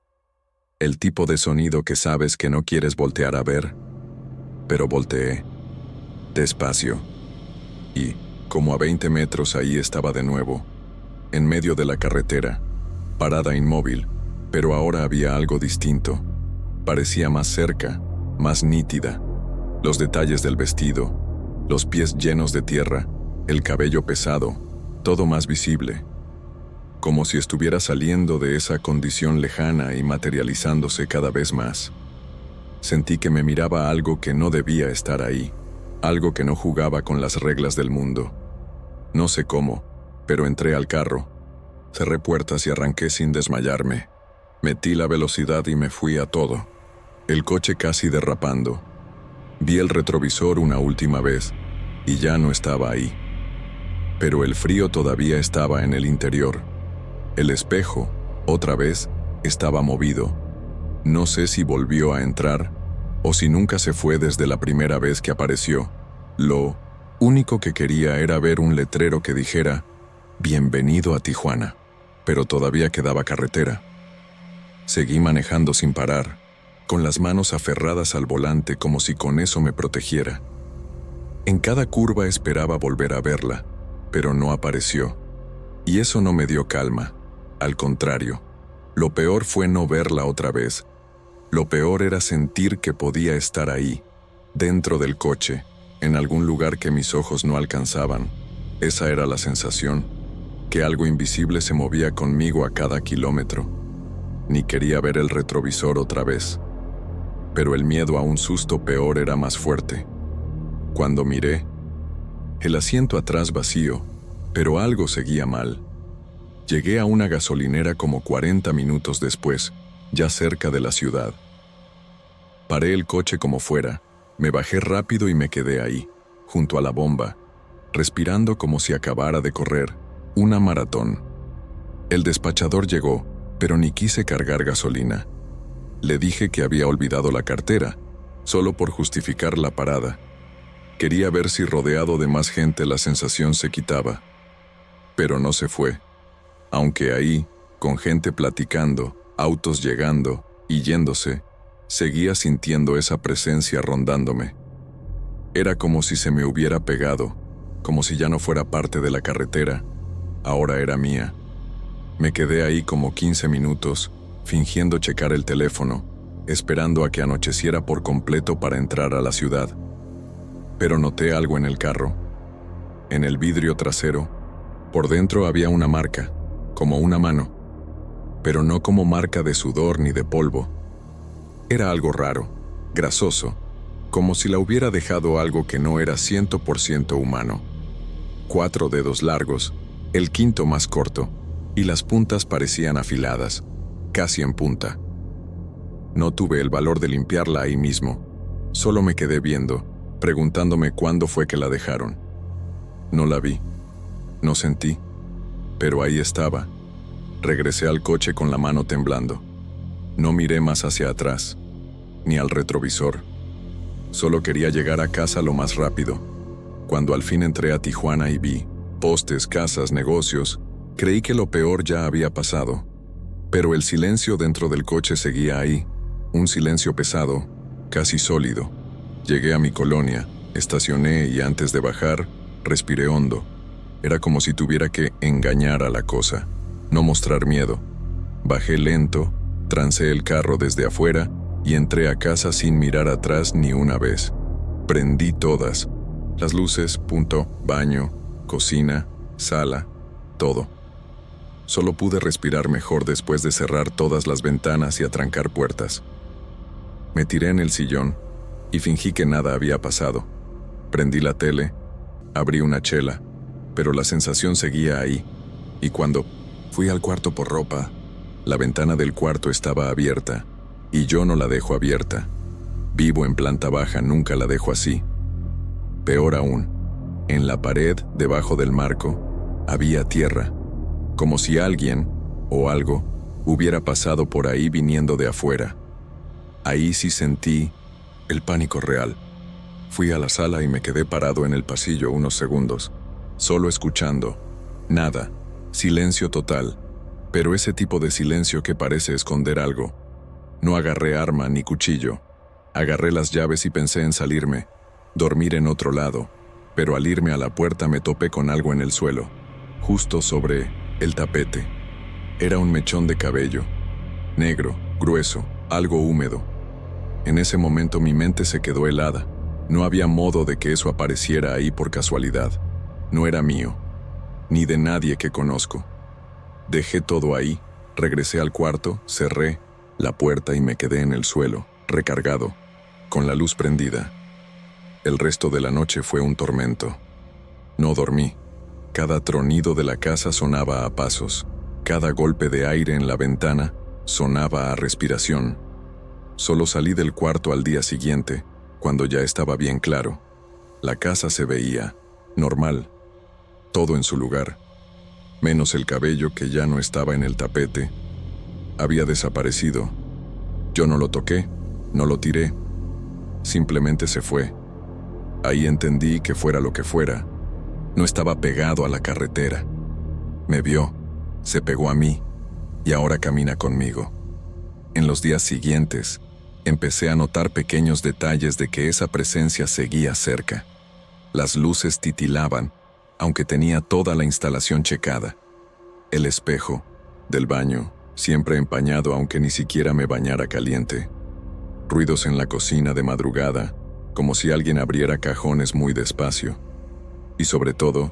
El tipo de sonido que sabes que no quieres voltear a ver, pero volteé, despacio, y, como a 20 metros ahí estaba de nuevo, en medio de la carretera, parada inmóvil, pero ahora había algo distinto. Parecía más cerca, más nítida. Los detalles del vestido, los pies llenos de tierra, el cabello pesado, todo más visible. Como si estuviera saliendo de esa condición lejana y materializándose cada vez más. Sentí que me miraba algo que no debía estar ahí, algo que no jugaba con las reglas del mundo. No sé cómo, pero entré al carro, cerré puertas y arranqué sin desmayarme. Metí la velocidad y me fui a todo. El coche casi derrapando. Vi el retrovisor una última vez y ya no estaba ahí. Pero el frío todavía estaba en el interior. El espejo, otra vez, estaba movido. No sé si volvió a entrar o si nunca se fue desde la primera vez que apareció. Lo único que quería era ver un letrero que dijera «Bienvenido a Tijuana», pero todavía quedaba carretera. Seguí manejando sin parar, con las manos aferradas al volante como si con eso me protegiera. En cada curva esperaba volver a verla, pero no apareció. Y eso no me dio calma. Al contrario, lo peor fue no verla otra vez. Lo peor era sentir que podía estar ahí, dentro del coche, en algún lugar que mis ojos no alcanzaban. Esa era la sensación, que algo invisible se movía conmigo a cada kilómetro. Ni quería ver el retrovisor otra vez. Pero el miedo a un susto peor era más fuerte. Cuando miré, el asiento atrás vacío, pero algo seguía mal. Llegué a una gasolinera como 40 minutos después, ya cerca de la ciudad. Paré el coche como fuera, me bajé rápido y me quedé ahí, junto a la bomba, respirando como si acabara de correr, una maratón. El despachador llegó, pero ni quise cargar gasolina. Le dije que había olvidado la cartera, solo por justificar la parada. Quería ver si rodeado de más gente la sensación se quitaba. Pero no se fue. Aunque ahí, con gente platicando, autos llegando y yéndose, seguía sintiendo esa presencia rondándome. Era como si se me hubiera pegado, como si ya no fuera parte de la carretera, ahora era mía. Me quedé ahí como 15 minutos, fingiendo checar el teléfono, esperando a que anocheciera por completo para entrar a la ciudad. Pero noté algo en el carro. En el vidrio trasero, por dentro había una marca, como una mano, pero no como marca de sudor ni de polvo. Era algo raro, grasoso, como si la hubiera dejado algo que no era 100% humano. 4 dedos largos, el quinto más corto, y las puntas parecían afiladas, casi en punta. No tuve el valor de limpiarla ahí mismo, solo me quedé viendo, preguntándome cuándo fue que la dejaron. No la vi, no sentí, pero ahí estaba. Regresé al coche con la mano temblando. No miré más hacia atrás, ni al retrovisor. Solo quería llegar a casa lo más rápido. Cuando al fin entré a Tijuana y vi postes, casas, negocios, creí que lo peor ya había pasado. Pero el silencio dentro del coche seguía ahí, Un silencio pesado, casi sólido. Llegué a mi colonia, estacioné y antes de bajar, respiré hondo. Era como si tuviera que engañar a la cosa, no mostrar miedo. Bajé lento, trancé el carro desde afuera y entré a casa sin mirar atrás ni una vez. Prendí todas, las luces, baño, cocina, sala, todo. Solo pude respirar mejor después de cerrar todas las ventanas y atrancar puertas. Me tiré en el sillón y fingí que nada había pasado. Prendí la tele, abrí una chela, pero la sensación seguía ahí. Y cuando fui al cuarto por ropa, la ventana del cuarto estaba abierta, y yo no la dejo abierta. Vivo en planta baja, nunca la dejo así. Peor aún, en la pared, debajo del marco, había tierra, como si alguien, o algo, hubiera pasado por ahí viniendo de afuera. Ahí sí sentí el pánico real. Fui a la sala y me quedé parado en el pasillo unos segundos, solo escuchando. Nada, silencio total, pero ese tipo de silencio que parece esconder algo. No agarré arma ni cuchillo. Agarré las llaves y pensé en salirme, dormir en otro lado, pero al irme a la puerta me topé con algo en el suelo, justo sobre el tapete. Era un mechón de cabello, negro, grueso, algo húmedo. En ese momento mi mente se quedó helada. No había modo de que eso apareciera ahí por casualidad. No era mío, ni de nadie que conozco. Dejé todo ahí, regresé al cuarto, cerré la puerta y me quedé en el suelo, recargado, con la luz prendida. El resto de la noche fue un tormento. No dormí. Cada tronido de la casa sonaba a pasos. Cada golpe de aire en la ventana sonaba a respiración. Solo salí del cuarto al día siguiente, cuando ya estaba bien claro. La casa se veía normal, todo en su lugar, menos el cabello que ya no estaba en el tapete. Había desaparecido. Yo no lo toqué, no lo tiré. Simplemente se fue. Ahí entendí que fuera lo que fuera, no estaba pegado a la carretera. Me vio, se pegó a mí, y ahora camina conmigo. En los días siguientes, empecé a notar pequeños detalles de que esa presencia seguía cerca. Las luces titilaban, aunque tenía toda la instalación checada. El espejo del baño, siempre empañado aunque ni siquiera me bañara caliente. Ruidos en la cocina de madrugada, como si alguien abriera cajones muy despacio. Y sobre todo,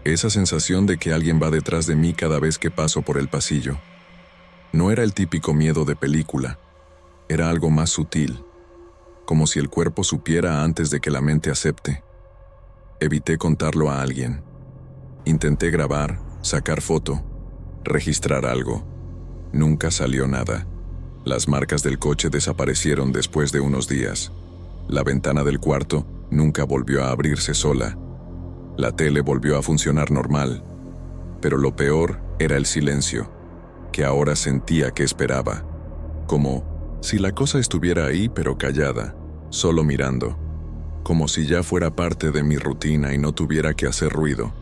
esa sensación de que alguien va detrás de mí cada vez que paso por el pasillo. No era el típico miedo de película, era algo más sutil, como si el cuerpo supiera antes de que la mente acepte. Evité contarlo a alguien. Intenté grabar, sacar foto, registrar algo. Nunca salió nada. Las marcas del coche desaparecieron después de unos días. La ventana del cuarto nunca volvió a abrirse sola. La tele volvió a funcionar normal. Pero lo peor era el silencio, que ahora sentía que esperaba. Como si la cosa estuviera ahí pero callada, solo mirando. Como si ya fuera parte de mi rutina y no tuviera que hacer ruido,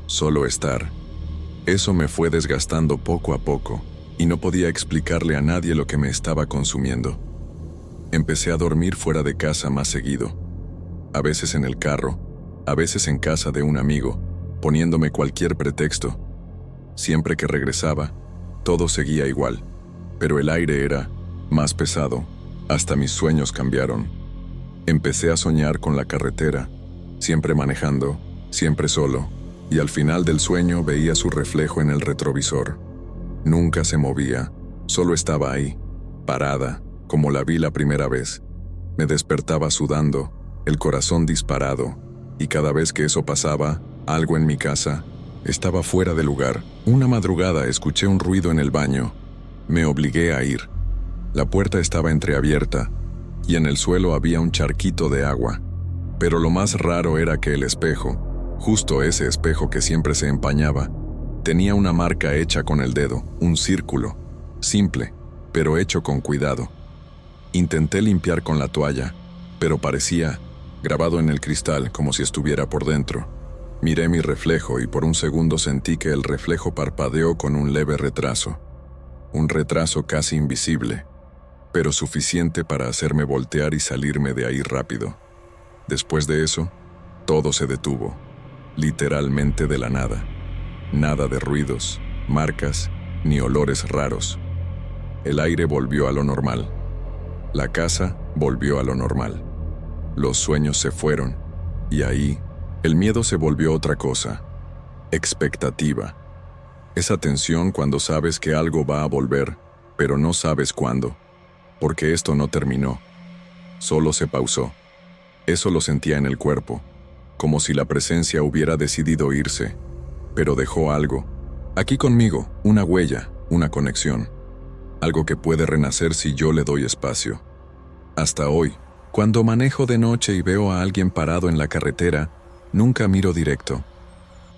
solo estar. Eso me fue desgastando poco a poco, y no podía explicarle a nadie lo que me estaba consumiendo. Empecé a dormir fuera de casa más seguido, a veces en el carro, a veces en casa de un amigo, poniéndome cualquier pretexto. Siempre que regresaba, todo seguía igual, pero el aire era más pesado, hasta mis sueños cambiaron. Empecé a soñar con la carretera, siempre manejando, siempre solo, y al final del sueño veía su reflejo en el retrovisor. Nunca se movía, solo estaba ahí, parada, como la vi la primera vez. Me despertaba sudando, el corazón disparado, y cada vez que eso pasaba, algo en mi casa estaba fuera de lugar. Una madrugada escuché un ruido en el baño. Me obligué a ir. La puerta estaba entreabierta, y en el suelo había un charquito de agua. Pero lo más raro era que el espejo, justo ese espejo que siempre se empañaba, tenía una marca hecha con el dedo, un círculo, simple, pero hecho con cuidado. Intenté limpiar con la toalla, pero parecía grabado en el cristal como si estuviera por dentro. Miré mi reflejo y por un segundo sentí que el reflejo parpadeó con un leve retraso. Un retraso casi invisible. pero suficiente para hacerme voltear y salirme de ahí rápido. Después de eso, todo se detuvo, literalmente de la nada. Nada de ruidos, marcas, ni olores raros. El aire volvió a lo normal. La casa volvió a lo normal. Los sueños se fueron, y ahí, el miedo se volvió otra cosa. Expectativa. Esa tensión cuando sabes que algo va a volver, pero no sabes cuándo. Porque esto no terminó. Solo se pausó. Eso lo sentía en el cuerpo, como si la presencia hubiera decidido irse, pero dejó algo. Aquí conmigo, una huella, una conexión. Algo que puede renacer si yo le doy espacio. Hasta hoy, cuando manejo de noche y veo a alguien parado en la carretera, nunca miro directo.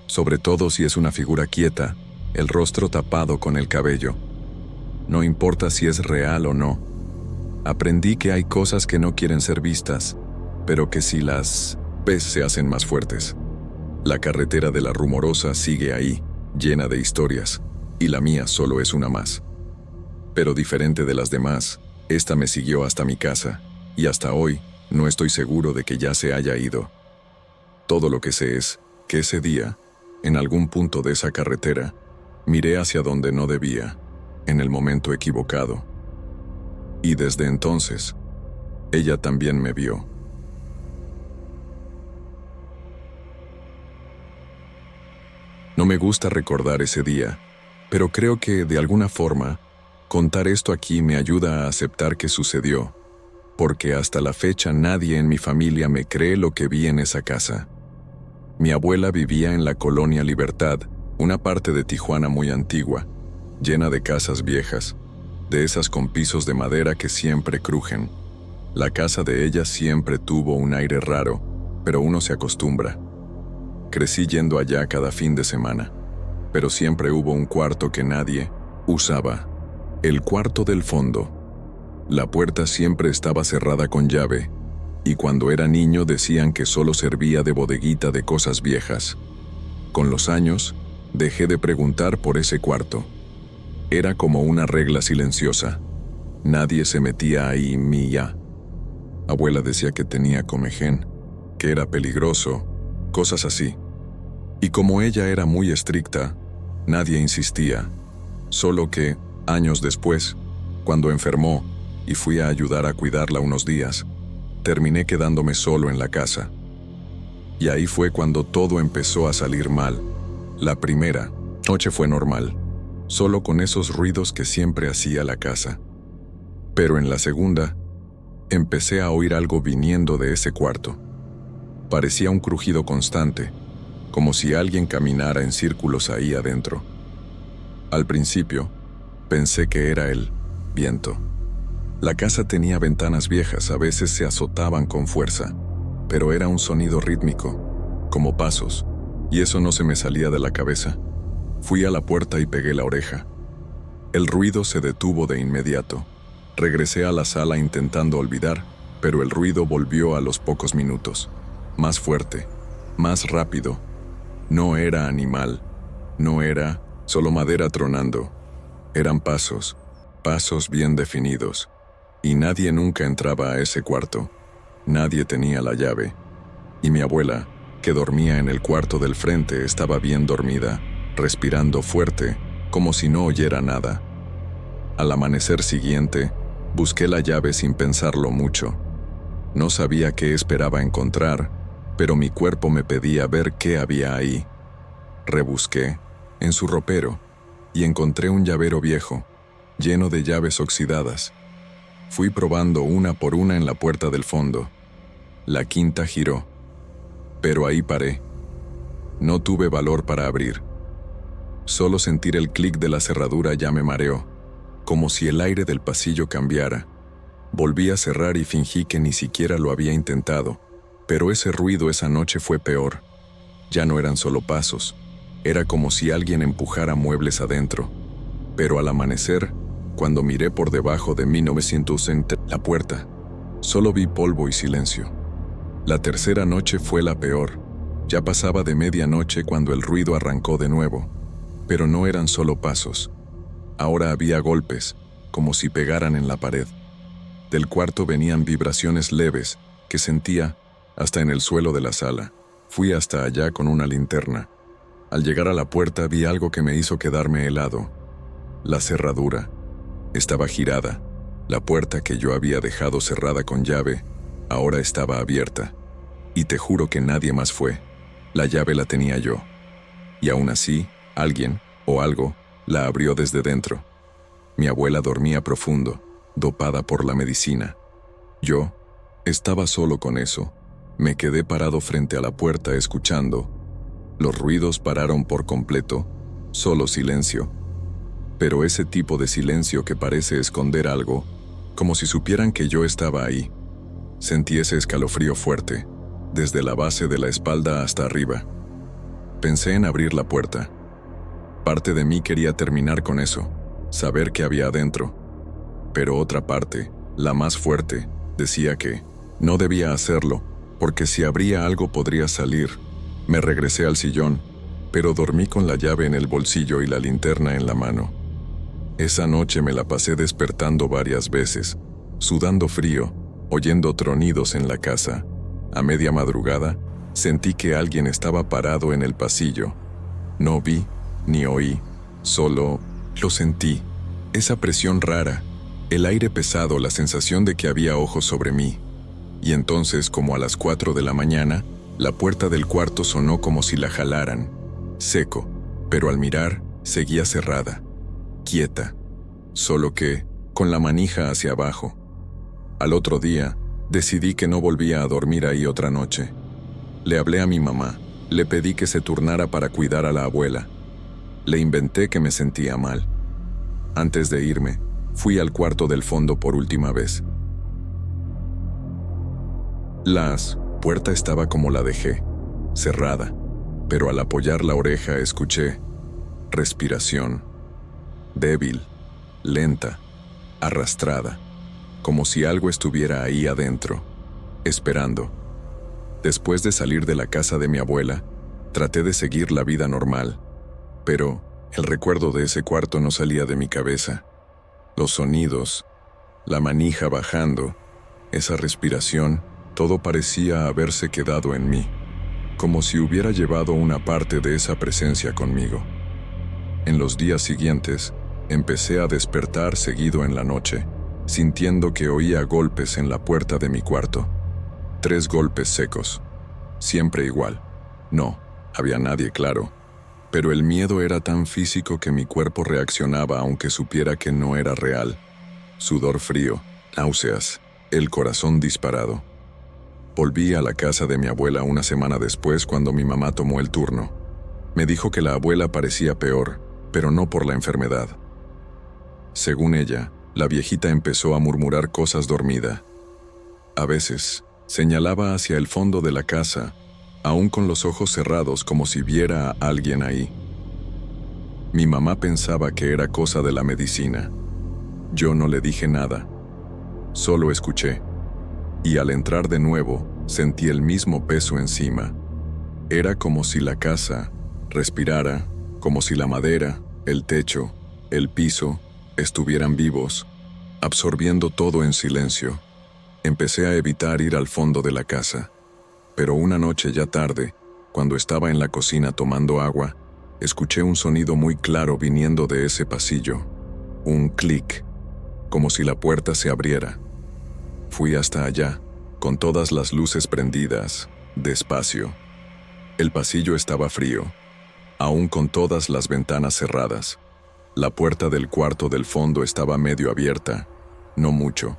Sobre todo si es una figura quieta, el rostro tapado con el cabello. No importa si es real o no. Aprendí que hay cosas que no quieren ser vistas, pero que si las ves se hacen más fuertes. La carretera de la Rumorosa sigue ahí, llena de historias, y la mía solo es una más. Pero diferente de las demás, esta me siguió hasta mi casa, y hasta hoy no estoy seguro de que ya se haya ido. Todo lo que sé es que ese día, en algún punto de esa carretera, miré hacia donde no debía, en el momento equivocado. Y desde entonces, ella también me vio. No me gusta recordar ese día, pero creo que, de alguna forma, contar esto aquí me ayuda a aceptar que sucedió, porque hasta la fecha nadie en mi familia me cree lo que vi en esa casa. Mi abuela vivía en la Colonia Libertad, una parte de Tijuana muy antigua, llena de casas viejas, de esas con pisos de madera que siempre crujen. La casa de ella siempre tuvo un aire raro, pero uno se acostumbra. Crecí yendo allá cada fin de semana, pero siempre hubo un cuarto que nadie usaba, el cuarto del fondo. La puerta siempre estaba cerrada con llave, y cuando era niño decían que solo servía de bodeguita de cosas viejas. Con los años, dejé de preguntar por ese cuarto. Era como una regla silenciosa. Nadie se metía ahí ni ya. Abuela decía que tenía comején, que era peligroso, cosas así. Y como ella era muy estricta, nadie insistía. Solo que, años después, cuando enfermó y fui a ayudar a cuidarla unos días, terminé quedándome solo en la casa. Y ahí fue cuando todo empezó a salir mal. La primera noche fue normal, solo con esos ruidos que siempre hacía la casa. Pero en la segunda, empecé a oír algo viniendo de ese cuarto. Parecía un crujido constante, como si alguien caminara en círculos ahí adentro. Al principio, pensé que era el viento. La casa tenía ventanas viejas, a veces se azotaban con fuerza, pero era un sonido rítmico, como pasos, y eso no se me salía de la cabeza. Fui a la puerta y pegué la oreja. El ruido se detuvo de inmediato. Regresé a la sala intentando olvidar, pero el ruido volvió a los pocos minutos. Más fuerte, más rápido. No era animal, no era solo madera tronando. Eran pasos, pasos bien definidos. Y nadie nunca entraba a ese cuarto. Nadie tenía la llave. Y mi abuela, que dormía en el cuarto del frente, estaba bien dormida, respirando fuerte, como si no oyera nada. Al amanecer siguiente, busqué la llave sin pensarlo mucho. No sabía qué esperaba encontrar, pero mi cuerpo me pedía ver qué había ahí. Rebusqué en su ropero y encontré un llavero viejo, lleno de llaves oxidadas. Fui probando una por una en la puerta del fondo. La quinta giró, pero ahí paré. No tuve valor para abrir. Solo sentir el clic de la cerradura ya me mareó, como si el aire del pasillo cambiara. Volví a cerrar y fingí que ni siquiera lo había intentado, pero ese ruido esa noche fue peor. Ya no eran solo pasos, era como si alguien empujara muebles adentro. Pero al amanecer, cuando miré por debajo de 1900 la puerta, solo vi polvo y silencio. La tercera noche fue la peor. Ya pasaba de medianoche cuando el ruido arrancó de nuevo, pero no eran solo pasos. Ahora había golpes, como si pegaran en la pared. Del cuarto venían vibraciones leves que sentía hasta en el suelo de la sala. Fui hasta allá con una linterna. Al llegar a la puerta vi algo que me hizo quedarme helado. La cerradura estaba girada. La puerta que yo había dejado cerrada con llave ahora estaba abierta. Y te juro que nadie más fue. La llave la tenía yo. Y aún así, alguien o algo la abrió desde dentro. Mi abuela dormía profundo, dopada por la medicina. Yo estaba solo con eso. Me quedé parado frente a la puerta escuchando. Los ruidos pararon por completo, solo silencio. Pero ese tipo de silencio que parece esconder algo, como si supieran que yo estaba ahí. Sentí ese escalofrío fuerte, desde la base de la espalda hasta arriba. Pensé en abrir la puerta. Parte de mí quería terminar con eso, saber qué había adentro. Pero otra parte, la más fuerte, decía que no debía hacerlo, porque si abría algo podría salir. Me regresé al sillón, pero dormí con la llave en el bolsillo y la linterna en la mano. Esa noche me la pasé despertando varias veces, sudando frío, oyendo tronidos en la casa. A media madrugada, sentí que alguien estaba parado en el pasillo. No vi ni oí, solo lo sentí. Esa presión rara, el aire pesado, la sensación de que había ojos sobre mí. Y entonces, como a las 4 de la mañana, la puerta del cuarto sonó como si la jalaran. Seco, pero al mirar, seguía cerrada. Quieta. Solo que, con la manija hacia abajo. Al otro día, decidí que no volvía a dormir ahí otra noche. Le hablé a mi mamá, le pedí que se turnara para cuidar a la abuela. Le inventé que me sentía mal. Antes de irme, fui al cuarto del fondo por última vez. La puerta estaba como la dejé, cerrada, pero al apoyar la oreja escuché respiración, débil, lenta, arrastrada, como si algo estuviera ahí adentro, esperando. Después de salir de la casa de mi abuela, traté de seguir la vida normal, pero el recuerdo de ese cuarto no salía de mi cabeza. Los sonidos, la manija bajando, esa respiración, todo parecía haberse quedado en mí, como si hubiera llevado una parte de esa presencia conmigo. En los días siguientes, empecé a despertar seguido en la noche, sintiendo que oía golpes en la puerta de mi cuarto. 3 golpes secos. Siempre igual. No, había nadie, claro. Pero el miedo era tan físico que mi cuerpo reaccionaba aunque supiera que no era real. Sudor frío, náuseas, el corazón disparado. Volví a la casa de mi abuela una semana después cuando mi mamá tomó el turno. Me dijo que la abuela parecía peor, pero no por la enfermedad. Según ella, la viejita empezó a murmurar cosas dormida. A veces, señalaba hacia el fondo de la casa, aún con los ojos cerrados como si viera a alguien ahí. Mi mamá pensaba que era cosa de la medicina. Yo no le dije nada. Solo escuché. Y al entrar de nuevo, sentí el mismo peso encima. Era como si la casa respirara, como si la madera, el techo, el piso, estuvieran vivos, absorbiendo todo en silencio. Empecé a evitar ir al fondo de la casa. Pero una noche ya tarde, cuando estaba en la cocina tomando agua, escuché un sonido muy claro viniendo de ese pasillo. Un clic, como si la puerta se abriera. Fui hasta allá, con todas las luces prendidas, despacio. El pasillo estaba frío, aún con todas las ventanas cerradas. La puerta del cuarto del fondo estaba medio abierta, no mucho,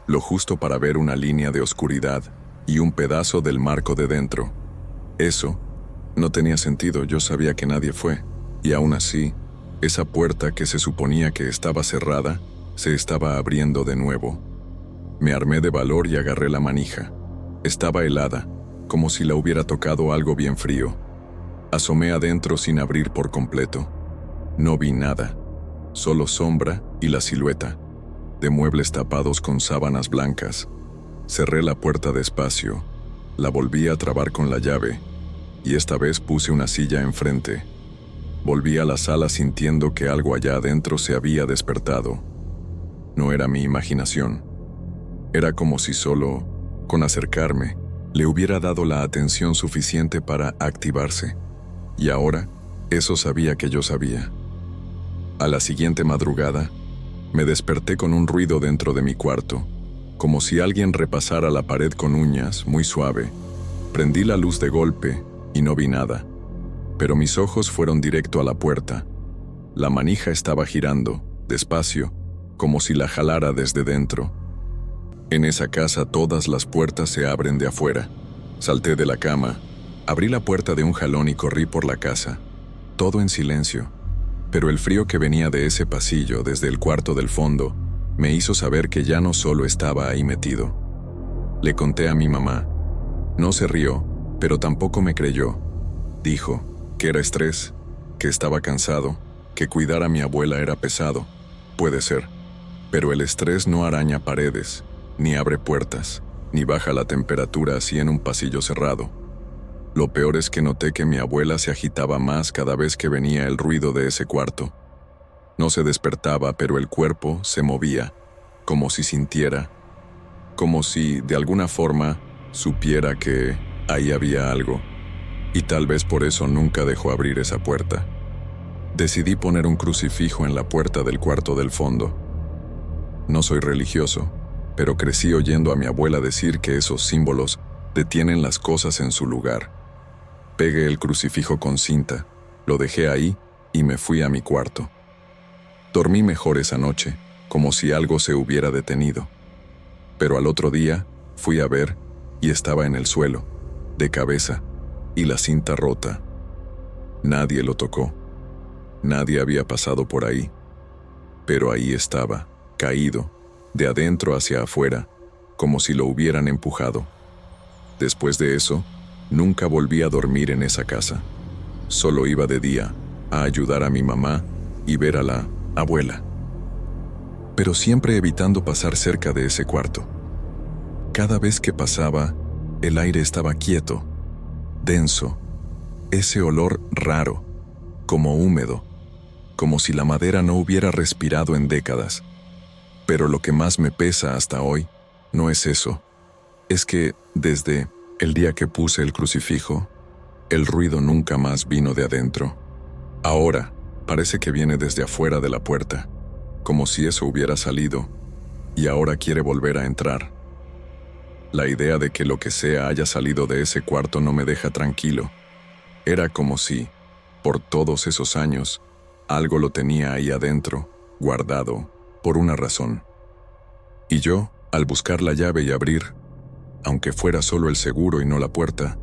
lo justo para ver una línea de oscuridad y un pedazo del marco de dentro. Eso no tenía sentido, yo sabía que nadie fue, y aún así, esa puerta que se suponía que estaba cerrada, se estaba abriendo de nuevo. Me armé de valor y agarré la manija. Estaba helada, como si la hubiera tocado algo bien frío. Asomé adentro sin abrir por completo. No vi nada, solo sombra y la silueta, de muebles tapados con sábanas blancas. Cerré la puerta despacio, la volví a trabar con la llave, y esta vez puse una silla enfrente. Volví a la sala sintiendo que algo allá adentro se había despertado. No era mi imaginación. Era como si solo, con acercarme, le hubiera dado la atención suficiente para activarse. Y ahora, eso sabía que yo sabía. A la siguiente madrugada, me desperté con un ruido dentro de mi cuarto, como si alguien repasara la pared con uñas, muy suave. Prendí la luz de golpe y no vi nada, pero mis ojos fueron directo a la puerta. La manija estaba girando, despacio, como si la jalara desde dentro. En esa casa todas las puertas se abren de afuera. Salté de la cama, abrí la puerta de un jalón y corrí por la casa. Todo en silencio, pero el frío que venía de ese pasillo desde el cuarto del fondo me hizo saber que ya no solo estaba ahí metido. Le conté a mi mamá. No se rió, pero tampoco me creyó. Dijo que era estrés, que estaba cansado, que cuidar a mi abuela era pesado. Puede ser, pero el estrés no araña paredes, ni abre puertas, ni baja la temperatura así en un pasillo cerrado. Lo peor es que noté que mi abuela se agitaba más cada vez que venía el ruido de ese cuarto. No se despertaba, pero el cuerpo se movía, como si sintiera, como si, de alguna forma, supiera que ahí había algo, y tal vez por eso nunca dejó abrir esa puerta. Decidí poner un crucifijo en la puerta del cuarto del fondo. No soy religioso, pero crecí oyendo a mi abuela decir que esos símbolos detienen las cosas en su lugar. Pegué el crucifijo con cinta, lo dejé ahí y me fui a mi cuarto. Dormí mejor esa noche, como si algo se hubiera detenido. Pero al otro día fui a ver y estaba en el suelo, de cabeza, y la cinta rota. Nadie lo tocó. Nadie había pasado por ahí. Pero ahí estaba, caído, de adentro hacia afuera, como si lo hubieran empujado. Después de eso, nunca volví a dormir en esa casa. Solo iba de día a ayudar a mi mamá y ver a la abuela. Pero siempre evitando pasar cerca de ese cuarto. Cada vez que pasaba, el aire estaba quieto, denso, ese olor raro, como húmedo, como si la madera no hubiera respirado en décadas. Pero lo que más me pesa hasta hoy no es eso. Es que, desde el día que puse el crucifijo, el ruido nunca más vino de adentro. Ahora, parece que viene desde afuera de la puerta, como si eso hubiera salido, y ahora quiere volver a entrar. La idea de que lo que sea haya salido de ese cuarto no me deja tranquilo. Era como si, por todos esos años, algo lo tenía ahí adentro, guardado, por una razón. Y yo, al buscar la llave y abrir, aunque fuera solo el seguro y no la puerta,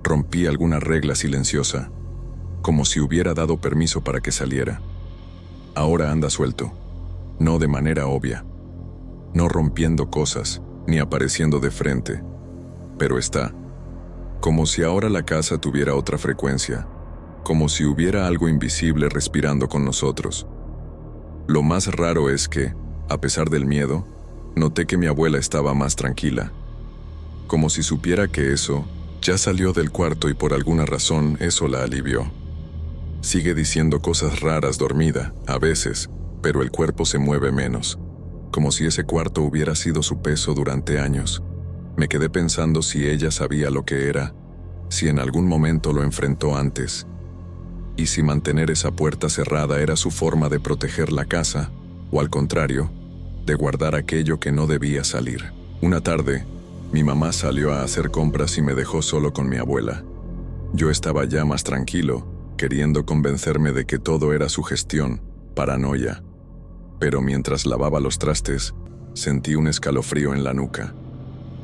rompí alguna regla silenciosa, como si hubiera dado permiso para que saliera. Ahora anda suelto, no de manera obvia, no rompiendo cosas, ni apareciendo de frente, pero está, como si ahora la casa tuviera otra frecuencia, como si hubiera algo invisible respirando con nosotros. Lo más raro es que, a pesar del miedo, noté que mi abuela estaba más tranquila, como si supiera que eso ya salió del cuarto y por alguna razón eso la alivió. Sigue diciendo cosas raras dormida, a veces, pero el cuerpo se mueve menos, como si ese cuarto hubiera sido su peso durante años. Me quedé pensando si ella sabía lo que era, si en algún momento lo enfrentó antes, y si mantener esa puerta cerrada era su forma de proteger la casa, o al contrario, de guardar aquello que no debía salir. Una tarde, mi mamá salió a hacer compras y me dejó solo con mi abuela. Yo estaba ya más tranquilo, queriendo convencerme de que todo era sugestión, paranoia. Pero mientras lavaba los trastes, sentí un escalofrío en la nuca.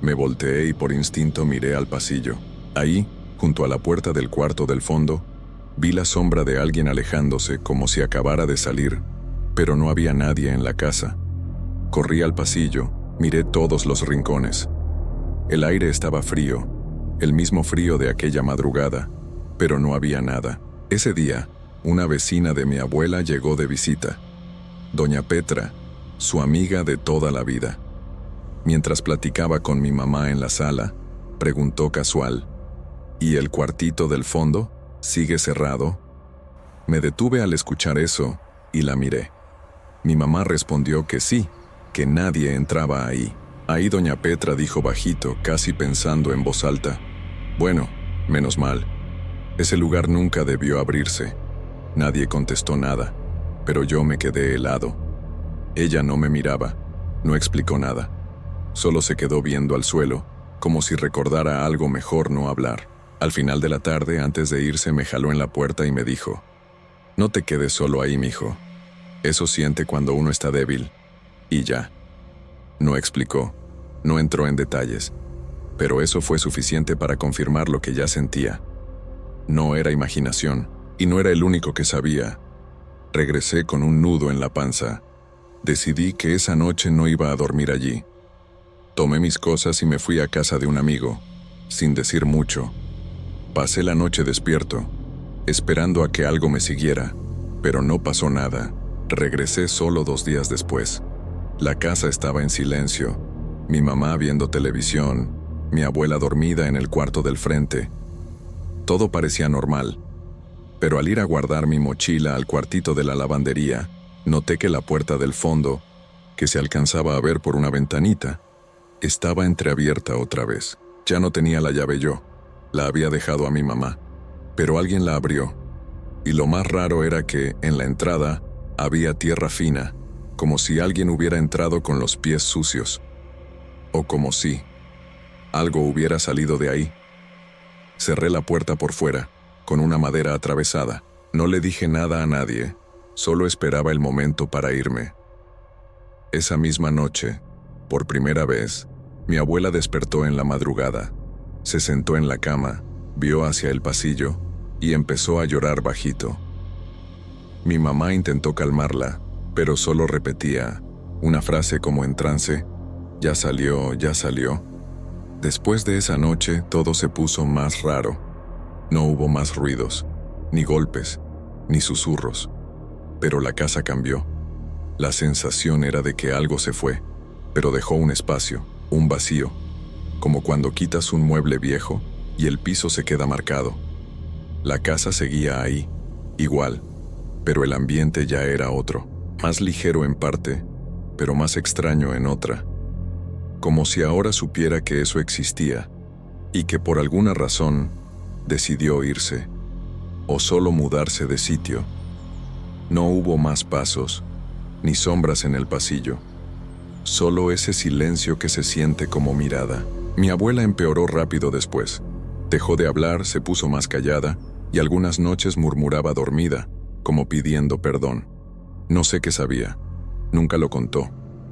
Me volteé y por instinto miré al pasillo. Ahí, junto a la puerta del cuarto del fondo, vi la sombra de alguien alejándose como si acabara de salir, pero no había nadie en la casa. Corrí al pasillo, miré todos los rincones. El aire estaba frío, el mismo frío de aquella madrugada, pero no había nada. Ese día, una vecina de mi abuela llegó de visita. Doña Petra, su amiga de toda la vida. Mientras platicaba con mi mamá en la sala, preguntó casual, ¿y el cuartito del fondo sigue cerrado? Me detuve al escuchar eso y la miré. Mi mamá respondió que sí, que nadie entraba ahí. Ahí doña Petra dijo bajito, casi pensando en voz alta: «Bueno, menos mal. Ese lugar nunca debió abrirse». Nadie contestó nada, pero yo me quedé helado. Ella no me miraba, no explicó nada. Solo se quedó viendo al suelo, como si recordara algo mejor no hablar. Al final de la tarde, antes de irse, me jaló en la puerta y me dijo: «No te quedes solo ahí, mijo. Eso siente cuando uno está débil». Y ya. No explicó, no entró en detalles, pero eso fue suficiente para confirmar lo que ya sentía. No era imaginación, y no era el único que sabía. Regresé con un nudo en la panza. Decidí que esa noche no iba a dormir allí. Tomé mis cosas y me fui a casa de un amigo, sin decir mucho. Pasé la noche despierto, esperando a que algo me siguiera, pero no pasó nada. Regresé solo 2 días después. La casa estaba en silencio, mi mamá viendo televisión, mi abuela dormida en el cuarto del frente. Todo parecía normal, pero al ir a guardar mi mochila al cuartito de la lavandería, noté que la puerta del fondo, que se alcanzaba a ver por una ventanita, estaba entreabierta otra vez. Ya no tenía la llave yo, la había dejado a mi mamá, pero alguien la abrió. Y lo más raro era que, en la entrada, había tierra fina, como si alguien hubiera entrado con los pies sucios. O como si algo hubiera salido de ahí. Cerré la puerta por fuera, con una madera atravesada. No le dije nada a nadie, solo esperaba el momento para irme. Esa misma noche, por primera vez, mi abuela despertó en la madrugada. Se sentó en la cama, vio hacia el pasillo y empezó a llorar bajito. Mi mamá intentó calmarla, pero solo repetía una frase como en trance: «Ya salió, ya salió». Después de esa noche todo se puso más raro. No hubo más ruidos, ni golpes, ni susurros. Pero la casa cambió. La sensación era de que algo se fue, pero dejó un espacio, un vacío, como cuando quitas un mueble viejo y el piso se queda marcado. La casa seguía ahí, igual, pero el ambiente ya era otro, más ligero en parte, pero más extraño en otra. Como si ahora supiera que eso existía, y que por alguna razón decidió irse, o solo mudarse de sitio. No hubo más pasos, ni sombras en el pasillo, solo ese silencio que se siente como mirada. Mi abuela empeoró rápido después. Dejó de hablar, se puso más callada, y algunas noches murmuraba dormida, como pidiendo perdón. No sé qué sabía, nunca lo contó,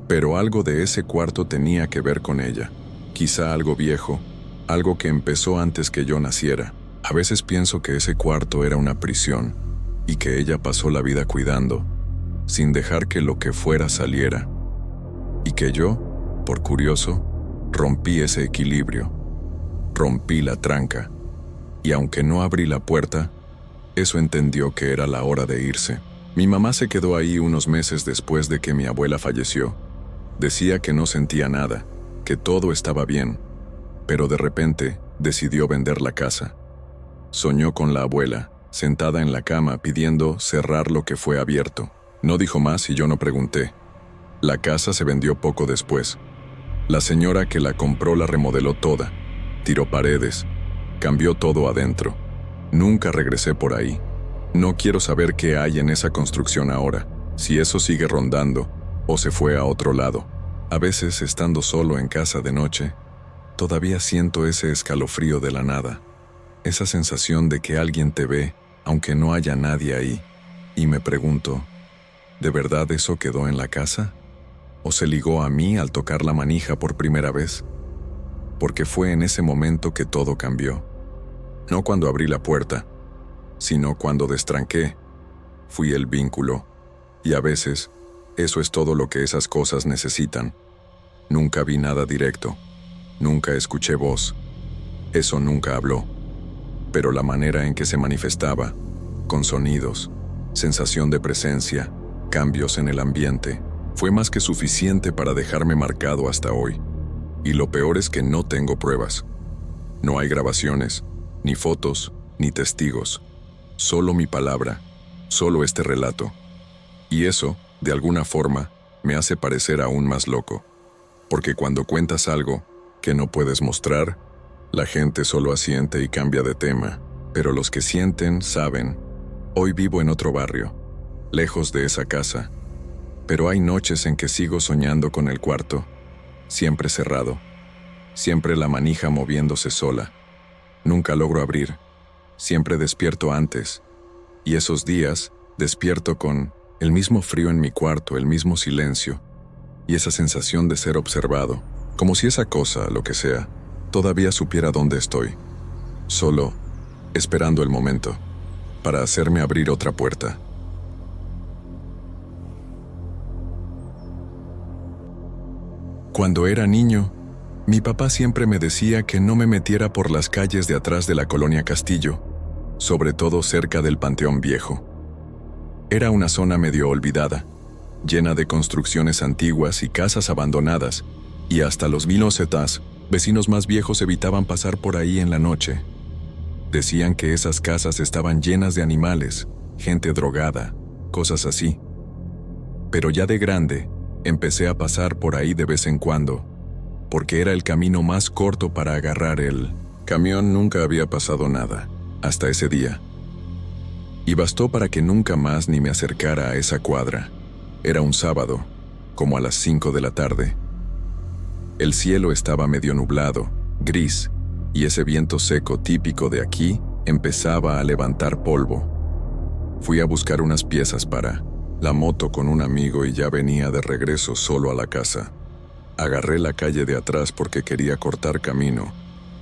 pero algo de ese cuarto tenía que ver con ella. Quizá algo viejo, algo que empezó antes que yo naciera. A veces pienso que ese cuarto era una prisión, y que ella pasó la vida cuidando, sin dejar que lo que fuera saliera. Y que yo, por curioso, rompí ese equilibrio. Rompí la tranca, y aunque no abrí la puerta, eso entendió que era la hora de irse. Mi mamá se quedó ahí unos meses después de que mi abuela falleció. Decía que no sentía nada, que todo estaba bien, pero de repente decidió vender la casa. Soñó con la abuela, sentada en la cama pidiendo cerrar lo que fue abierto. No dijo más y yo no pregunté. La casa se vendió poco después. La señora que la compró la remodeló toda, tiró paredes, cambió todo adentro. Nunca regresé por ahí. No quiero saber qué hay en esa construcción ahora, si eso sigue rondando o se fue a otro lado. A veces, estando solo en casa de noche, todavía siento ese escalofrío de la nada, esa sensación de que alguien te ve, aunque no haya nadie ahí, y me pregunto, ¿de verdad eso quedó en la casa? ¿O se ligó a mí al tocar la manija por primera vez? Porque fue en ese momento que todo cambió. No cuando abrí la puerta, sino cuando destranqué. Fui el vínculo, y a veces, eso es todo lo que esas cosas necesitan. Nunca vi nada directo, nunca escuché voz, eso nunca habló. Pero la manera en que se manifestaba, con sonidos, sensación de presencia, cambios en el ambiente, fue más que suficiente para dejarme marcado hasta hoy. Y lo peor es que no tengo pruebas. No hay grabaciones, ni fotos, ni testigos. Solo mi palabra, solo este relato. Y eso, de alguna forma, me hace parecer aún más loco. porque cuando cuentas algo que no puedes mostrar, la gente solo asiente y cambia de tema, pero los que sienten saben. Hoy vivo en otro barrio, lejos de esa casa, pero hay noches en que sigo soñando con el cuarto, siempre cerrado, siempre la manija moviéndose sola. Nunca logro abrir, siempre despierto antes, y esos días despierto con el mismo frío en mi cuarto, el mismo silencio, y esa sensación de ser observado, como si esa cosa, lo que sea, todavía supiera dónde estoy, solo esperando el momento para hacerme abrir otra puerta. Cuando era niño, mi papá siempre me decía que no me metiera por las calles de atrás de la colonia Castillo, sobre todo cerca del Panteón Viejo. Era una zona medio olvidada, llena de construcciones antiguas y casas abandonadas, y hasta los Milosetas, vecinos más viejos, evitaban pasar por ahí en la noche. Decían que esas casas estaban llenas de animales, gente drogada, cosas así. Pero ya de grande, empecé a pasar por ahí de vez en cuando, porque era el camino más corto para agarrar el camión. Nunca había pasado nada, hasta ese día. Y bastó para que nunca más ni me acercara a esa cuadra. Era un sábado, como a las 5 de la tarde. El cielo estaba medio nublado, gris, y ese viento seco típico de aquí empezaba a levantar polvo. Fui a buscar unas piezas para la moto con un amigo y ya venía de regreso solo a la casa. Agarré la calle de atrás porque quería cortar camino,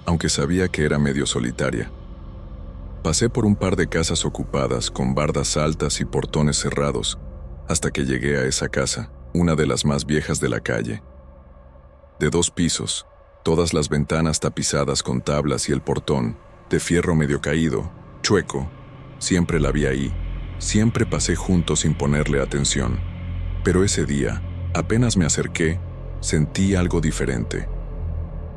aunque sabía que era medio solitaria. Pasé por un par de casas ocupadas con bardas altas y portones cerrados, hasta que llegué a esa casa, una de las más viejas de la calle. De 2 pisos, todas las ventanas tapizadas con tablas y el portón, de fierro medio caído, chueco. Siempre la vi ahí, siempre pasé junto sin ponerle atención. Pero ese día, apenas me acerqué, sentí algo diferente.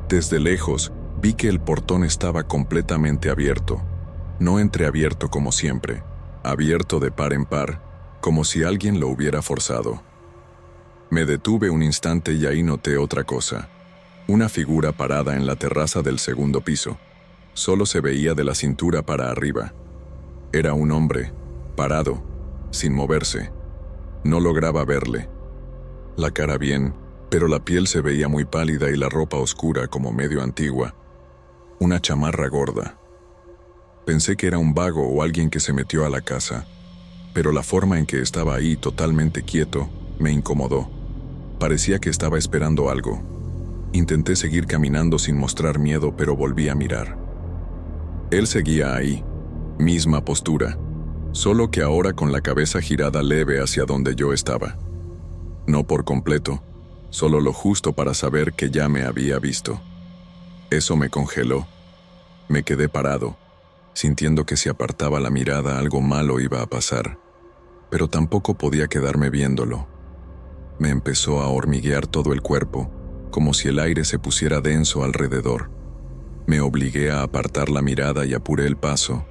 Desde lejos, vi que el portón estaba completamente abierto. No entreabierto como siempre, abierto de par en par, como si alguien lo hubiera forzado. Me detuve un instante y ahí noté otra cosa. Una figura parada en la terraza del segundo piso. Solo se veía de la cintura para arriba. Era un hombre, parado, sin moverse. No lograba verle. La cara bien, pero la piel se veía muy pálida y la ropa oscura como medio antigua. Una chamarra gorda. Pensé que era un vago o alguien que se metió a la casa, pero la forma en que estaba ahí totalmente quieto me incomodó. Parecía que estaba esperando algo. Intenté seguir caminando sin mostrar miedo, pero volví a mirar. Él seguía ahí, misma postura, solo que ahora con la cabeza girada leve hacia donde yo estaba. No por completo, solo lo justo para saber que ya me había visto. Eso me congeló. Me quedé parado, sintiendo que si apartaba la mirada algo malo iba a pasar, pero tampoco podía quedarme viéndolo. Me empezó a hormiguear todo el cuerpo, como si el aire se pusiera denso alrededor. Me obligué a apartar la mirada y apuré el paso.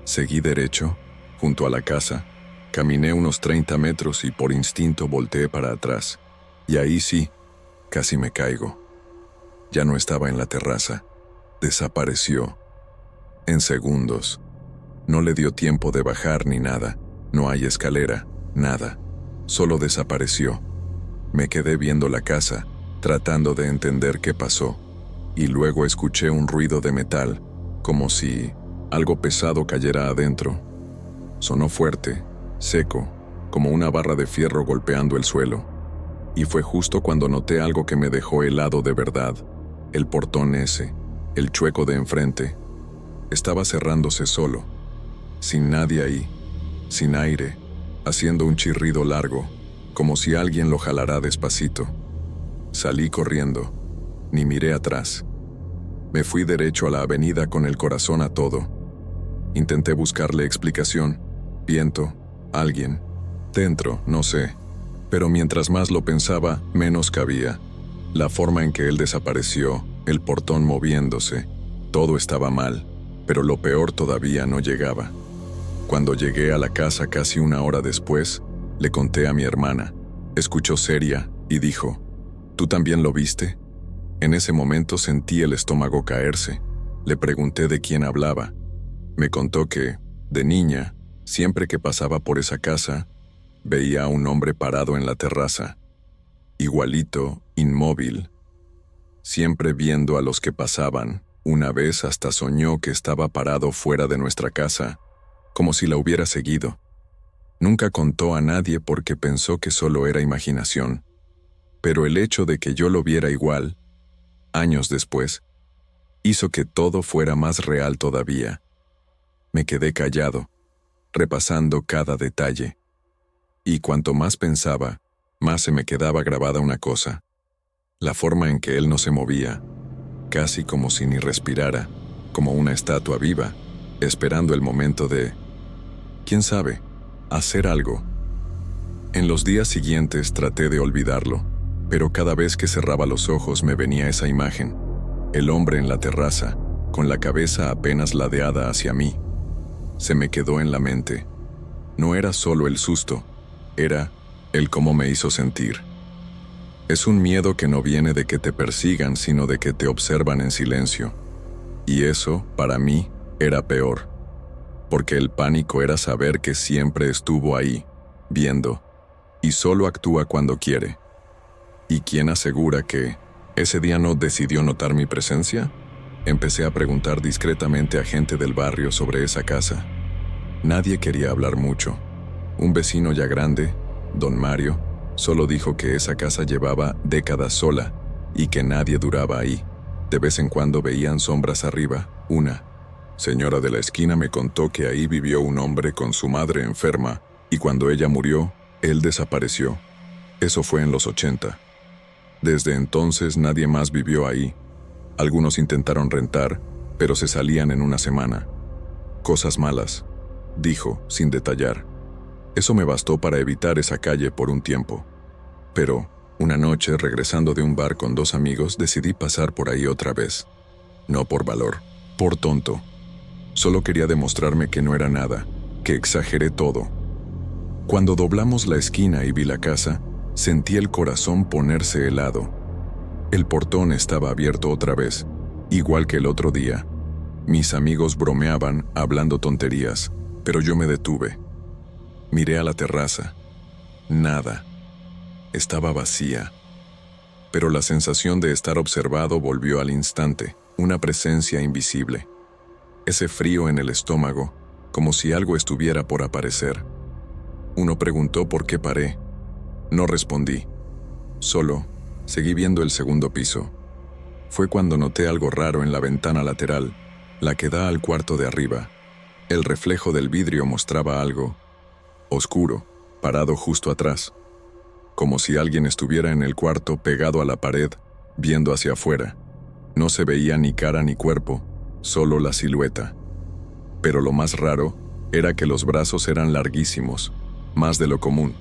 Seguí derecho, junto a la casa. Caminé unos 30 metros y por instinto volteé para atrás. Y ahí sí, casi me caigo. Ya no estaba en la terraza. Desapareció. En segundos. No le dio tiempo de bajar ni nada. No hay escalera, nada. Solo desapareció. Me quedé viendo la casa, tratando de entender qué pasó, y luego escuché un ruido de metal, como si algo pesado cayera adentro. Sonó fuerte, seco, como una barra de fierro golpeando el suelo, y fue justo cuando noté algo que me dejó helado de verdad. El portón ese, el chueco de enfrente, estaba cerrándose solo, sin nadie ahí, sin aire, haciendo un chirrido largo, como si alguien lo jalara despacito. Salí corriendo, ni miré atrás. Me fui derecho a la avenida con el corazón a todo. Intenté buscarle explicación, viento, alguien, dentro, no sé. Pero mientras más lo pensaba, menos cabía. La forma en que él desapareció, el portón moviéndose, todo estaba mal, pero lo peor todavía no llegaba. Cuando llegué a la casa casi 1 hora después, le conté a mi hermana. Escuchó seria y dijo: ¿Tú también lo viste? En ese momento sentí el estómago caerse. Le pregunté de quién hablaba. Me contó que, de niña, siempre que pasaba por esa casa, veía a un hombre parado en la terraza, igualito, inmóvil, siempre viendo a los que pasaban. Una vez hasta soñó que estaba parado fuera de nuestra casa, como si la hubiera seguido. Nunca contó a nadie porque pensó que solo era imaginación, pero el hecho de que yo lo viera igual, años después, hizo que todo fuera más real todavía. Me quedé callado, repasando cada detalle. Y cuanto más pensaba, más se me quedaba grabada una cosa: la forma en que él no se movía, casi como si ni respirara, como una estatua viva, esperando el momento de, quién sabe, hacer algo. En los días siguientes traté de olvidarlo, pero cada vez que cerraba los ojos me venía esa imagen: el hombre en la terraza, con la cabeza apenas ladeada hacia mí. Se me quedó en la mente. No era solo el susto, era el cómo me hizo sentir. Es un miedo que no viene de que te persigan, sino de que te observan en silencio. Y eso, para mí, era peor. Porque el pánico era saber que siempre estuvo ahí, viendo, y solo actúa cuando quiere. ¿Y quién asegura que ese día no decidió notar mi presencia? Empecé a preguntar discretamente a gente del barrio sobre esa casa. Nadie quería hablar mucho. Un vecino ya grande, don Mario, solo dijo que esa casa llevaba décadas sola y que nadie duraba ahí. De vez en cuando veían sombras arriba. Una señora de la esquina me contó que ahí vivió un hombre con su madre enferma y cuando ella murió, él desapareció. Eso fue en los 80. Desde entonces nadie más vivió ahí. Algunos intentaron rentar, pero se salían en una semana. Cosas malas, dijo, sin detallar. Eso me bastó para evitar esa calle por un tiempo. Pero, una noche, regresando de un bar con 2 amigos, decidí pasar por ahí otra vez. No por valor, por tonto. Solo quería demostrarme que no era nada, que exageré todo. Cuando doblamos la esquina y vi la casa, sentí el corazón ponerse helado. El portón estaba abierto otra vez, igual que el otro día. Mis amigos bromeaban, hablando tonterías, pero yo me detuve. Miré a la terraza. Nada. Estaba vacía. Pero la sensación de estar observado volvió al instante, una presencia invisible. Ese frío en el estómago, como si algo estuviera por aparecer. Uno preguntó por qué paré. No respondí. Solo seguí viendo el segundo piso. Fue cuando noté algo raro en la ventana lateral, la que da al cuarto de arriba. El reflejo del vidrio mostraba algo oscuro, parado justo atrás, como si alguien estuviera en el cuarto pegado a la pared, viendo hacia afuera. No se veía ni cara ni cuerpo, solo la silueta. Pero lo más raro era que los brazos eran larguísimos, más de lo común.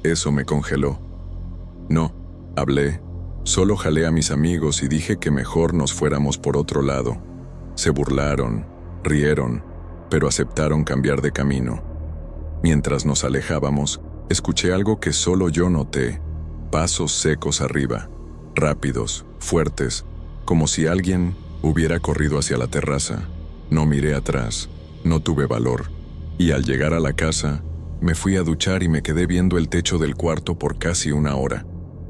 Eso me congeló. No, hablé, solo jalé a mis amigos y dije que mejor nos fuéramos por otro lado. Se burlaron, rieron, pero aceptaron cambiar de camino. Mientras nos alejábamos, escuché algo que solo yo noté: pasos secos arriba, rápidos, fuertes, como si alguien hubiera corrido hacia la terraza. No miré atrás, no tuve valor, y al llegar a la casa, me fui a duchar y me quedé viendo el techo del cuarto por casi 1 hora,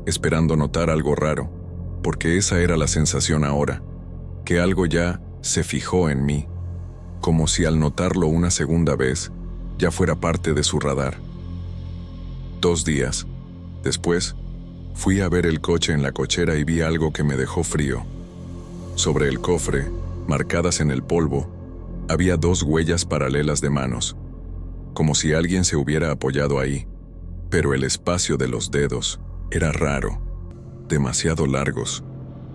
esperando notar algo raro, porque esa era la sensación ahora, que algo ya se fijó en mí, como si al notarlo una segunda vez, ya fuera parte de su radar. 2 días después, fui a ver el coche en la cochera y vi algo que me dejó frío. Sobre el cofre, marcadas en el polvo, había 2 huellas paralelas de manos, como si alguien se hubiera apoyado ahí, pero el espacio de los dedos era raro, demasiado largos,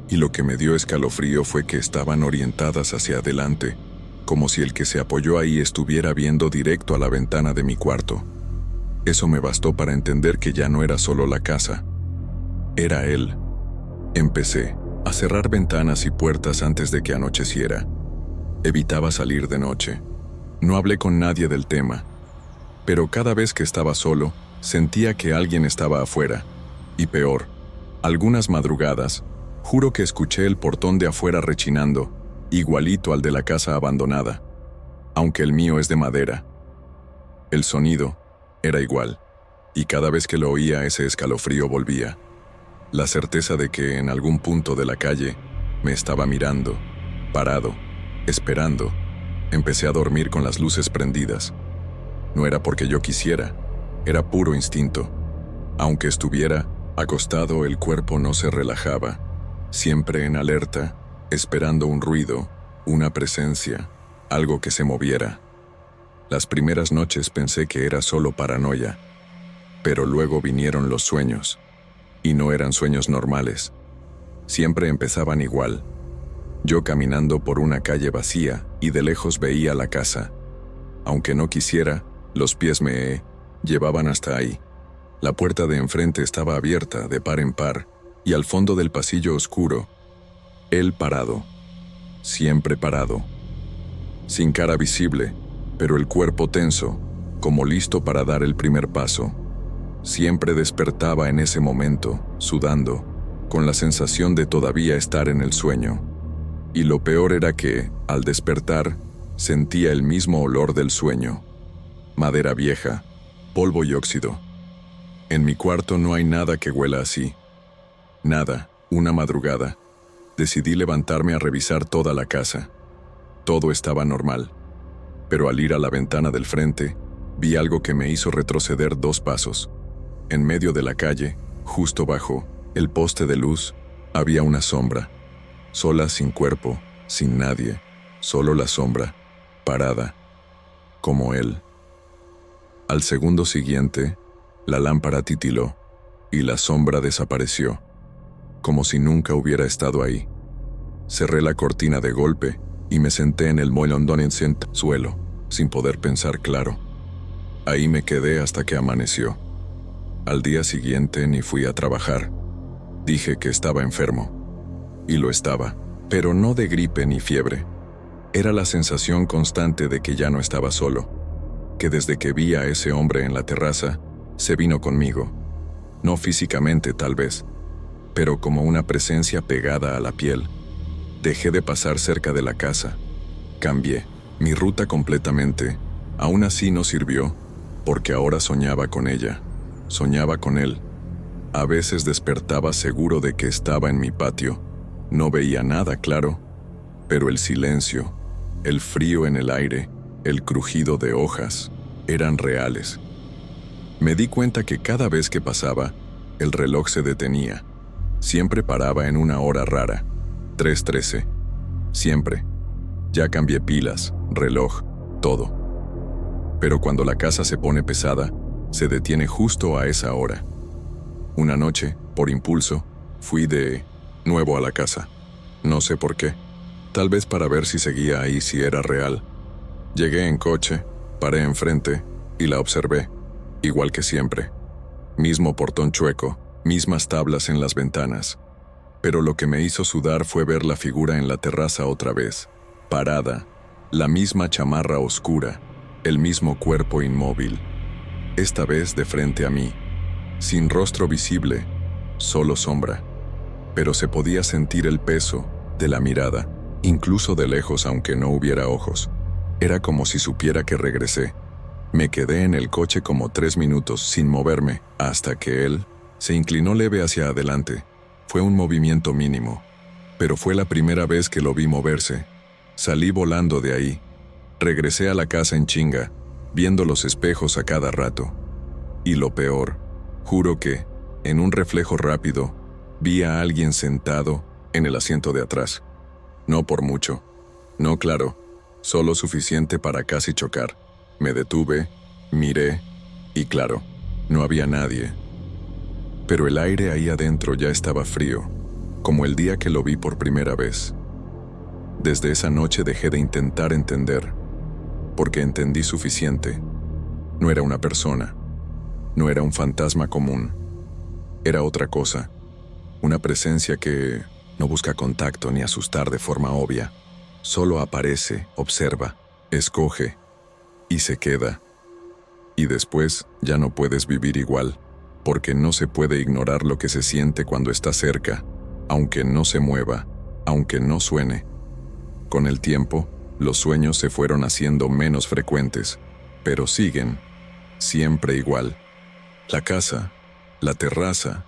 y lo que me dio escalofrío fue que estaban orientadas hacia adelante, como si el que se apoyó ahí estuviera viendo directo a la ventana de mi cuarto. Eso me bastó para entender que ya no era solo la casa, era él. Empecé a cerrar ventanas y puertas antes de que anocheciera. Evitaba salir de noche. No hablé con nadie del tema, pero cada vez que estaba solo, sentía que alguien estaba afuera, y peor, Algunas madrugadas, juro que escuché el portón de afuera rechinando, igualito al de la casa abandonada, aunque el mío es de madera. El sonido era igual, y cada vez que lo oía ese escalofrío volvía. La certeza de que en algún punto de la calle me estaba mirando, parado, esperando. Empecé a dormir con las luces prendidas. No era porque yo quisiera, era puro instinto. Aunque estuviera acostado, el cuerpo no se relajaba, siempre en alerta, esperando un ruido, una presencia, algo que se moviera. Las primeras noches pensé que era solo paranoia, pero luego vinieron los sueños, y no eran sueños normales. Siempre empezaban igual. Yo caminando por una calle vacía y de lejos veía la casa. Aunque no quisiera, los pies me llevaban hasta ahí. La puerta de enfrente estaba abierta de par en par, y al fondo del pasillo oscuro, él parado, siempre parado, sin cara visible, pero el cuerpo tenso, como listo para dar el primer paso. Siempre despertaba en ese momento, sudando, con la sensación de todavía estar en el sueño. Y lo peor era que, al despertar, sentía el mismo olor del sueño. Madera vieja, polvo y óxido. En mi cuarto no hay nada que huela así. Nada. Una madrugada, decidí levantarme a revisar toda la casa. Todo estaba normal, pero al ir a la ventana del frente, vi algo que me hizo retroceder 2 pasos. En medio de la calle, justo bajo el poste de luz, había una sombra, sola, sin cuerpo, sin nadie, solo la sombra, parada, como él. Al segundo siguiente, la lámpara titiló y la sombra desapareció, como si nunca hubiera estado ahí. Cerré la cortina de golpe y me senté en el suelo, sin poder pensar claro. Ahí me quedé hasta que amaneció. Al día siguiente ni fui a trabajar. Dije que estaba enfermo. Y lo estaba, pero no de gripe ni fiebre. Era la sensación constante de que ya no estaba solo, que desde que vi a ese hombre en la terraza, se vino conmigo. No físicamente tal vez, pero como una presencia pegada a la piel. Dejé de pasar cerca de la casa. Cambié mi ruta completamente. Aún así no sirvió, porque ahora soñaba con ella. Soñaba con él. A veces despertaba seguro de que estaba en mi patio. No veía nada claro, pero el silencio, el frío en el aire, el crujido de hojas, eran reales. Me di cuenta que cada vez que pasaba, el reloj se detenía. Siempre paraba en una hora rara, 3:13. Siempre. Ya cambié pilas, reloj, todo. Pero cuando la casa se pone pesada, se detiene justo a esa hora. Una noche, por impulso, fui de nuevo a la casa. No sé por qué. Tal vez para ver si seguía ahí, si era real. Llegué en coche, paré enfrente y la observé, igual que siempre. Mismo portón chueco, mismas tablas en las ventanas. Pero lo que me hizo sudar fue ver la figura en la terraza otra vez, parada, la misma chamarra oscura, el mismo cuerpo inmóvil. Esta vez de frente a mí, sin rostro visible, solo sombra. Pero se podía sentir el peso de la mirada, incluso de lejos aunque no hubiera ojos. Era como si supiera que regresé. Me quedé en el coche como 3 minutos sin moverme, hasta que él se inclinó leve hacia adelante. Fue un movimiento mínimo, pero fue la primera vez que lo vi moverse. Salí volando de ahí. Regresé a la casa en chinga, viendo los espejos a cada rato. Y lo peor, juro que, en un reflejo rápido, vi a alguien sentado en el asiento de atrás. No por mucho. No, claro, solo suficiente para casi chocar. Me detuve, miré, y claro, no había nadie. Pero el aire ahí adentro ya estaba frío, como el día que lo vi por primera vez. Desde esa noche dejé de intentar entender, porque entendí suficiente. No era una persona, no era un fantasma común. Era otra cosa, una presencia que no busca contacto ni asustar de forma obvia. Solo aparece, observa, escoge y se queda. Y después ya no puedes vivir igual. porque no se puede ignorar lo que se siente cuando está cerca, aunque no se mueva, aunque no suene. Con el tiempo, los sueños se fueron haciendo menos frecuentes, pero siguen, siempre igual. La casa, la terraza,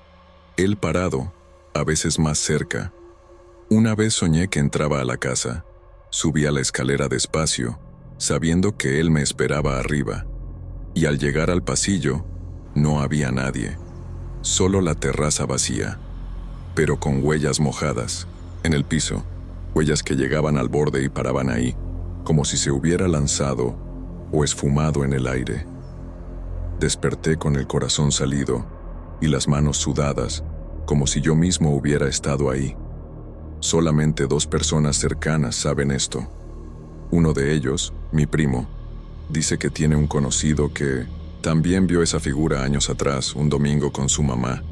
él parado, a veces más cerca. Una vez soñé que entraba a la casa, subía la escalera despacio, sabiendo que él me esperaba arriba, y al llegar al pasillo, no había nadie, solo la terraza vacía, pero con huellas mojadas, en el piso, huellas que llegaban al borde y paraban ahí, como si se hubiera lanzado o esfumado en el aire. Desperté con el corazón salido y las manos sudadas, como si yo mismo hubiera estado ahí. Solamente 2 personas cercanas saben esto. Uno de ellos, mi primo, dice que tiene un conocido que también vio esa figura años atrás, un domingo con su mamá.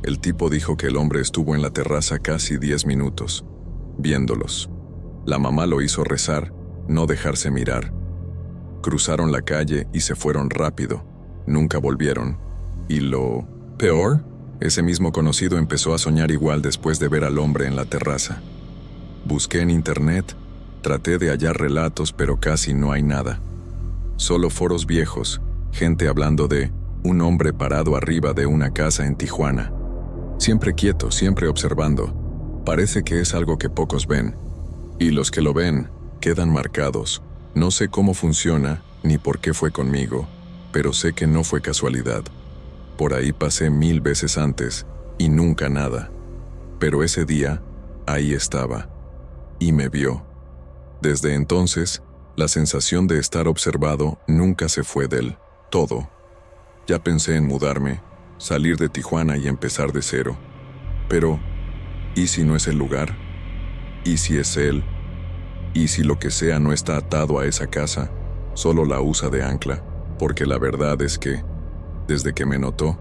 El tipo dijo que el hombre estuvo en la terraza casi 10 minutos, viéndolos. La mamá lo hizo rezar, no dejarse mirar. Cruzaron la calle y se fueron rápido. Nunca volvieron. Y lo peor, ese mismo conocido empezó a soñar igual después de ver al hombre en la terraza. Busqué en internet, traté de hallar relatos, pero casi no hay nada. Solo foros viejos, gente hablando de un hombre parado arriba de una casa en Tijuana. Siempre quieto, siempre observando. Parece que es algo que pocos ven. Y los que lo ven, quedan marcados. No sé cómo funciona, ni por qué fue conmigo, pero sé que no fue casualidad. Por ahí pasé 1000 veces antes, y nunca nada. Pero ese día, ahí estaba. Y me vio. Desde entonces, la sensación de estar observado nunca se fue del todo. Ya pensé en mudarme, salir de Tijuana y empezar de cero. Pero, ¿y si no es el lugar? ¿Y si es él? ¿Y si lo que sea no está atado a esa casa, solo la usa de ancla? Porque la verdad es que, desde que me notó,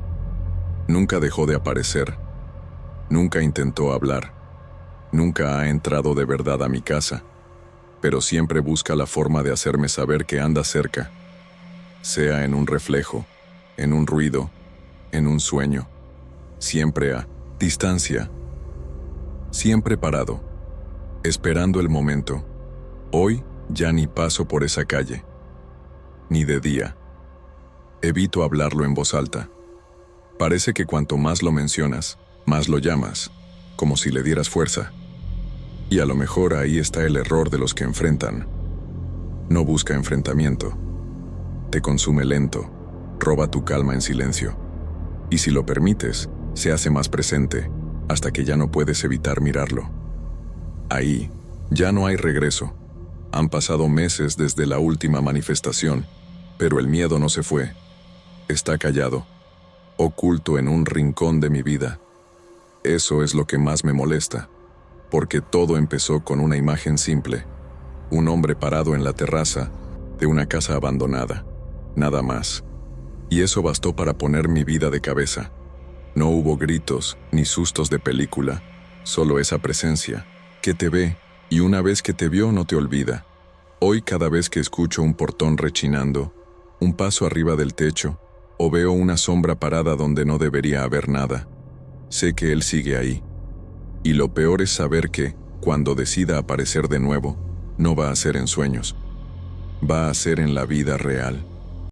nunca dejó de aparecer, nunca intentó hablar, nunca ha entrado de verdad a mi casa, pero siempre busca la forma de hacerme saber que anda cerca, sea en un reflejo, en un ruido, en un sueño, siempre a distancia, siempre parado, esperando el momento. Hoy ya ni paso por esa calle, ni de día. Evito hablarlo en voz alta. Parece que cuanto más lo mencionas, más lo llamas, como si le dieras fuerza. Y a lo mejor ahí está el error de los que enfrentan. No busca enfrentamiento. Te consume lento, roba tu calma en silencio. Y si lo permites, se hace más presente, hasta que ya no puedes evitar mirarlo. Ahí, ya no hay regreso. Han pasado meses desde la última manifestación, pero el miedo no se fue. Está callado, oculto en un rincón de mi vida. Eso es lo que más me molesta, porque todo empezó con una imagen simple. Un hombre parado en la terraza de una casa abandonada, nada más. Y eso bastó para poner mi vida de cabeza. No hubo gritos ni sustos de película, solo esa presencia, que te ve, y una vez que te vio no te olvida. Hoy cada vez que escucho un portón rechinando, un paso arriba del techo, o veo una sombra parada donde no debería haber nada, sé que él sigue ahí. Y lo peor es saber que, cuando decida aparecer de nuevo, no va a ser en sueños. Va a ser en la vida real.